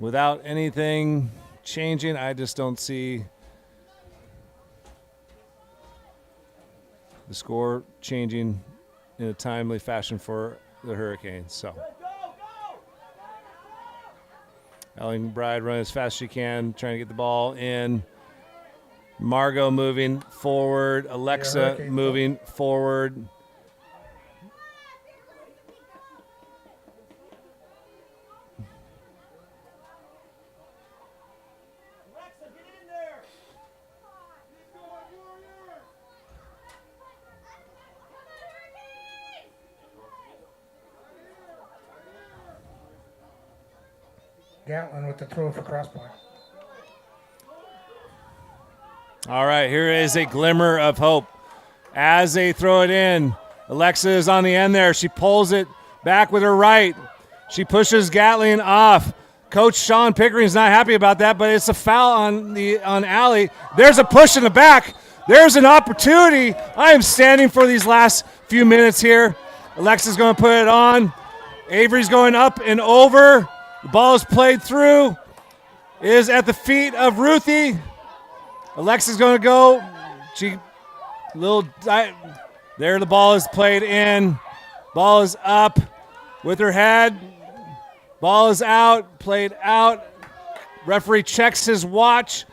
Without anything changing, I just don't see the score changing in a timely fashion for the Hurricanes. So Ellie McBride running as fast as she can, trying to get the ball in. Margot moving forward. Alexa moving forward. Gatlin with the throw for cross point. All right, here is a glimmer of hope. As they throw it in, Alexa is on the end there. She pulls it back with her right. She pushes Gatlin off. Coach Sean Pickering's not happy about that, but it's a foul on Allie. There's a push in the back. There's an opportunity. I am standing for these last few minutes here. Alexa's going to put it on. Avery's going up and over. The ball is played through. It is at the feet of Ruthie. Alexa's going to go. There the ball is played in. Ball is up with her head. Ball is out, played out. Referee checks his watch.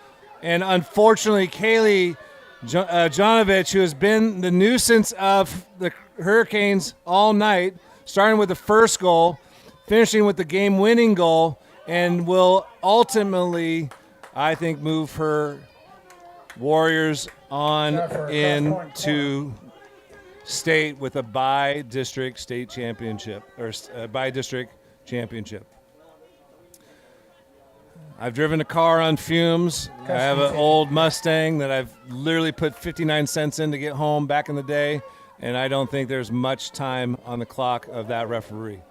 And unfortunately, Kaylee Jonovich, who has been the nuisance of the Hurricanes all night, starting with the first goal, finishing with the game-winning goal, and will ultimately, I think, move her Warriors on For a into state with a BiDistrict state championship, or BiDistrict championship. I've driven a car on fumes. I have an old Mustang that I've literally put 59 cents in to get home back in the day, and I don't think there's much time on the clock of that referee.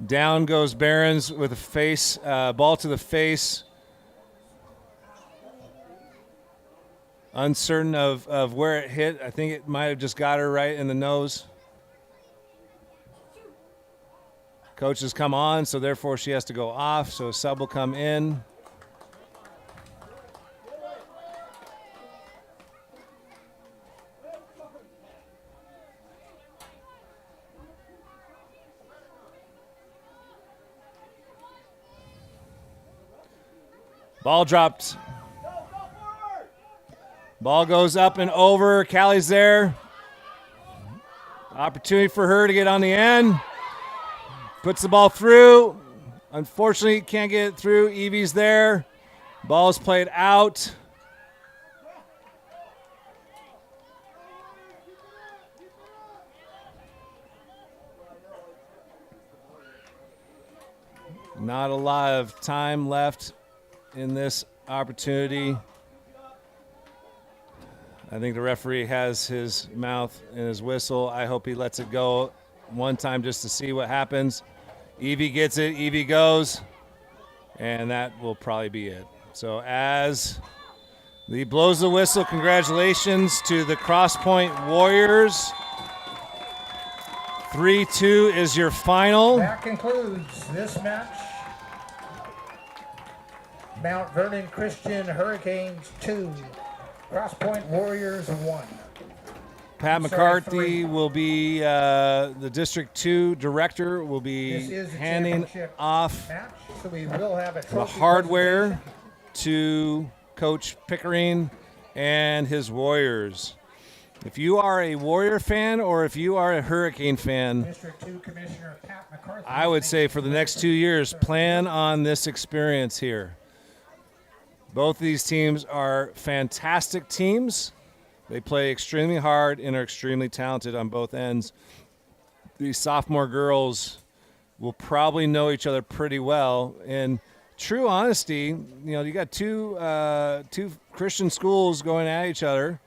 Down goes Barons with a face, ball to the face. Uncertain of where it hit. I think it might have just got her right in the nose. Coach has come on, so therefore she has to go off, so a sub will come in. Ball dropped. Ball goes up and over. Callie's there. Opportunity for her to get on the end. Puts the ball through. Unfortunately, can't get it through. Evie's there. Ball's played out. Not a lot of time left in this opportunity. I think the referee has his mouth and his whistle. I hope he lets it go one time just to see what happens. Evie gets it. Evie goes. And that will probably be it. So as he blows the whistle, congratulations to the Cross Point Warriors. 3-2 is your final. That concludes this match. Mount Vernon Christian Hurricanes 2, Cross Point Warriors 1. Pat McCarthy will be the District 2 director, will be handing off match, so we will have a the hardware to Coach Pickering and his Warriors. If you are a Warrior fan or if you are a Hurricane fan, District 2 Commissioner Pat McCarthy, I would say for the next 2 years, plan on this experience here. Both of these teams are fantastic teams. They play extremely hard and are extremely talented on both ends. These sophomore girls will probably know each other pretty well. In true honesty, you got two Christian schools going at each other.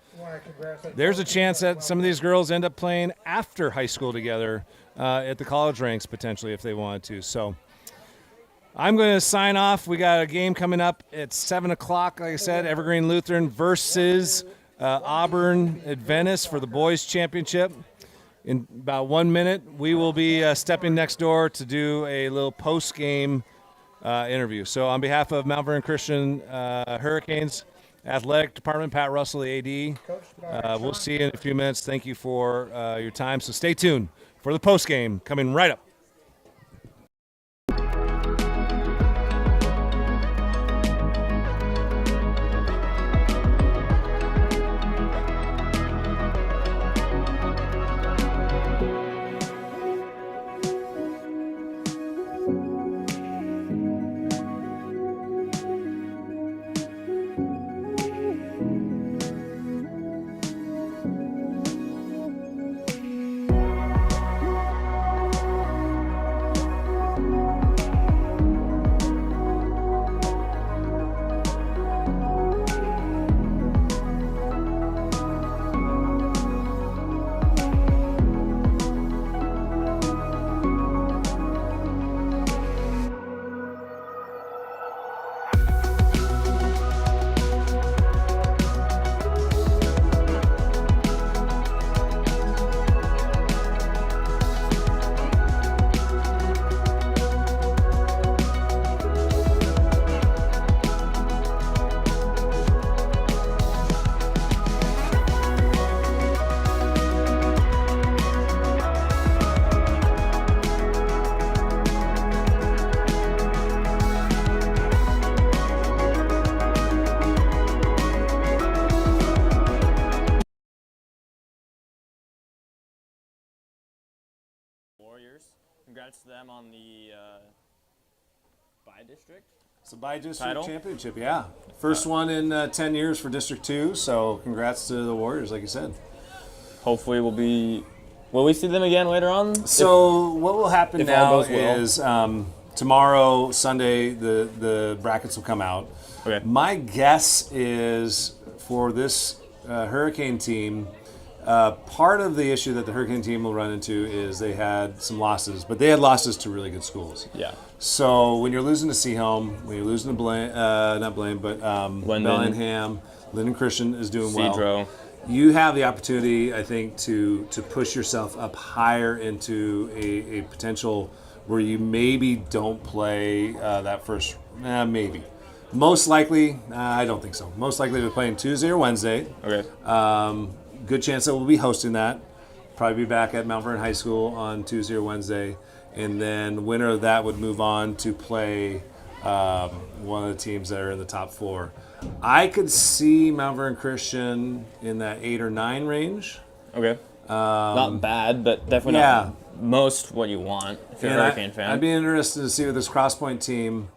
There's a chance that some of these girls end up playing after high school together at the college ranks potentially if they wanted to. So I'm going to sign off. We got a game coming up at 7 o'clock, like I said, Evergreen Lutheran versus Auburn Adventist for the boys championship. In about 1 minute, we will be stepping next door to do a little post-game interview. So on behalf of Mount Vernon Christian Hurricanes Athletic Department, Pat Russell, the AD, we'll see you in a few minutes. Thank you for your time. So stay tuned for the post-game coming right up. Warriors. Congrats to them on the BiDistrict. It's a BiDistrict Title? championship, yeah. First one in 10 years for District 2, so congrats to the Warriors, like you said. Hopefully will we see them again later on? So what will happen if all now goes well. is tomorrow, Sunday, the brackets will come out. Okay. My guess is for this Hurricane team, part of the issue that the Hurricane team will run into is they had some losses, but they had losses to really good schools. Yeah. So when you're losing to Seaholm, when you're losing to Bellingham, Linden Christian is doing well. Cedro. You have the opportunity, I think, to push yourself up higher into a potential where you maybe don't play that first, maybe. Most likely, I don't think so. Most likely we're playing Tuesday or Wednesday. Okay. Good chance that we'll be hosting that. Probably be back at Mount Vernon High School on Tuesday or Wednesday. And then winner of that would move on to play one of the teams that are in the top 4. I could see Mount Vernon Christian in that 8 or 9 range. Okay. Not bad, but definitely not most what you want if you're a Hurricane fan. I'd be interested to see with this Crosspoint team.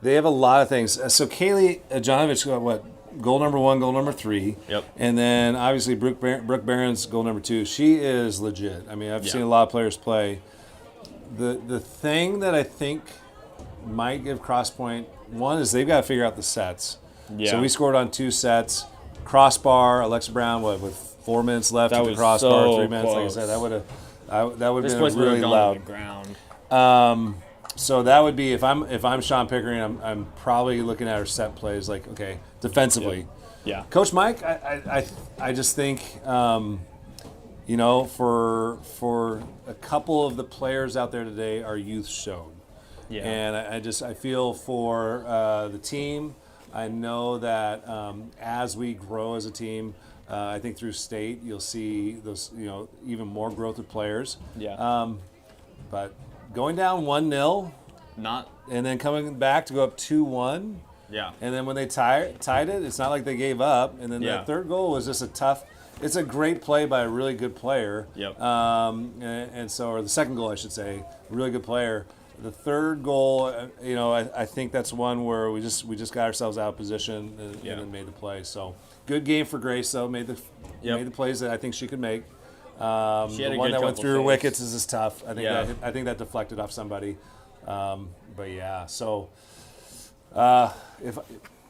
They have a lot of things. So Kaylee Jonovich got goal number 1, goal number 3. Yep. And then obviously Brooke Barron's goal number 2. She is legit. I mean, I've seen a lot of players play. The thing that I think might give Crosspoint, one is they've got to figure out the sets. Yeah. So we scored on 2 sets. Crossbar, Alexa Brown, with 4 minutes left That at the was crossbar, so 3 minutes. close. Like I said, that would This have place been would really have loud. gone to the ground. So that would be if I'm Sean Pickering, I'm probably looking at our set plays like, okay, defensively. Yeah. Coach Mike, I just think for a couple of the players out there today, our youth showed. Yeah. And I feel for the team. I know that as we grow as a team, I think through state you'll see those even more growth of players. Yeah. But going down 1-0, and then coming back to go up 2-1. Yeah. And then when they tied it, it's not like they gave up. And then that third goal was just it's a great play by a really good player. Yep. And so, or the second goal, I should say, a really good player. The third goal, I think that's one where we just got ourselves out of position and then made the play. So good game for Grace, though. Made the plays that I think she could make. The one that went through her wickets is just tough. I think that deflected off somebody. But yeah, so if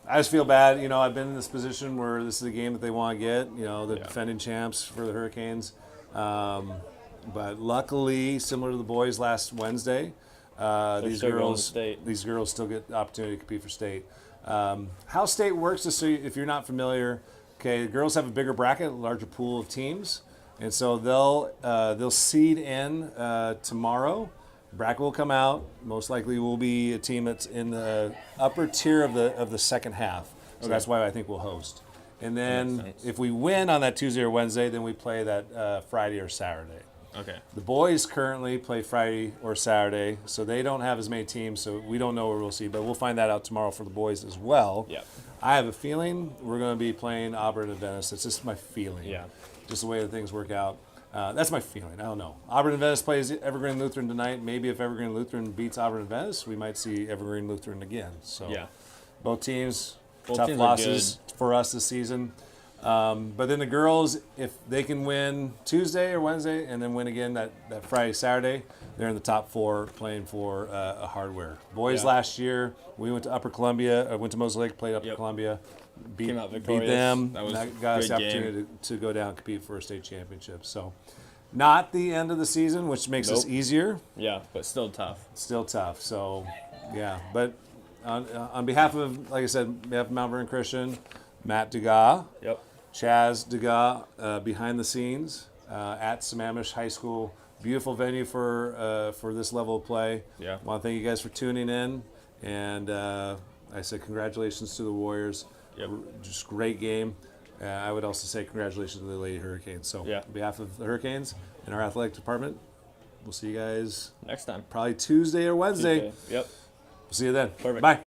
I just feel bad, I've been in this position where this is a game that they want to get. The defending champs for the Hurricanes. But luckily, similar to the boys last Wednesday, these girls still get the opportunity to compete for state. How state works is, so if you're not familiar, okay, the girls have a bigger bracket, a larger pool of teams. And so they'll seed in tomorrow. Bracket will come out. Most likely will be a team that's in the upper tier of the second half. So that's why I think we'll host. And then if we win on that Tuesday or Wednesday, then we play that Friday or Saturday. Okay. The boys currently play Friday or Saturday, so they don't have as many teams, so we don't know where we'll see. But we'll find that out tomorrow for the boys as well. Yeah. I have a feeling we're going to be playing Auburn and Venice. It's just my feeling. Yeah. Just the way that things work out. That's my feeling. I don't know. Auburn and Venice plays Evergreen Lutheran tonight. Maybe if Evergreen Lutheran beats Auburn and Venice, we might see Evergreen Lutheran again. So both teams, tough losses for us this season. But then the girls, if they can win Tuesday or Wednesday and then win again that Friday, Saturday, they're in the top 4 playing for a hardware. Boys last year, we went to Upper Columbia, went to Mosaic, played Upper Columbia, beat them. That got us the opportunity to go down and compete for a state championship. So not the end of the season, which makes us easier. Yeah, but still tough. Still tough. So, yeah. But on behalf of, like I said, behalf of Mount Vernon Christian, Matt Degas. Yep. Chaz Degas behind the scenes at Sammamish High School. Beautiful venue for this level of play. Yeah. I want to thank you guys for tuning in. And I said congratulations to the Warriors. Yep. Just great game. I would also say congratulations to the Lady Hurricanes. So on behalf of the Hurricanes and our athletic department, we'll see you guys next time. Probably Tuesday or Wednesday. Yep. We'll see you then. Perfect. Bye.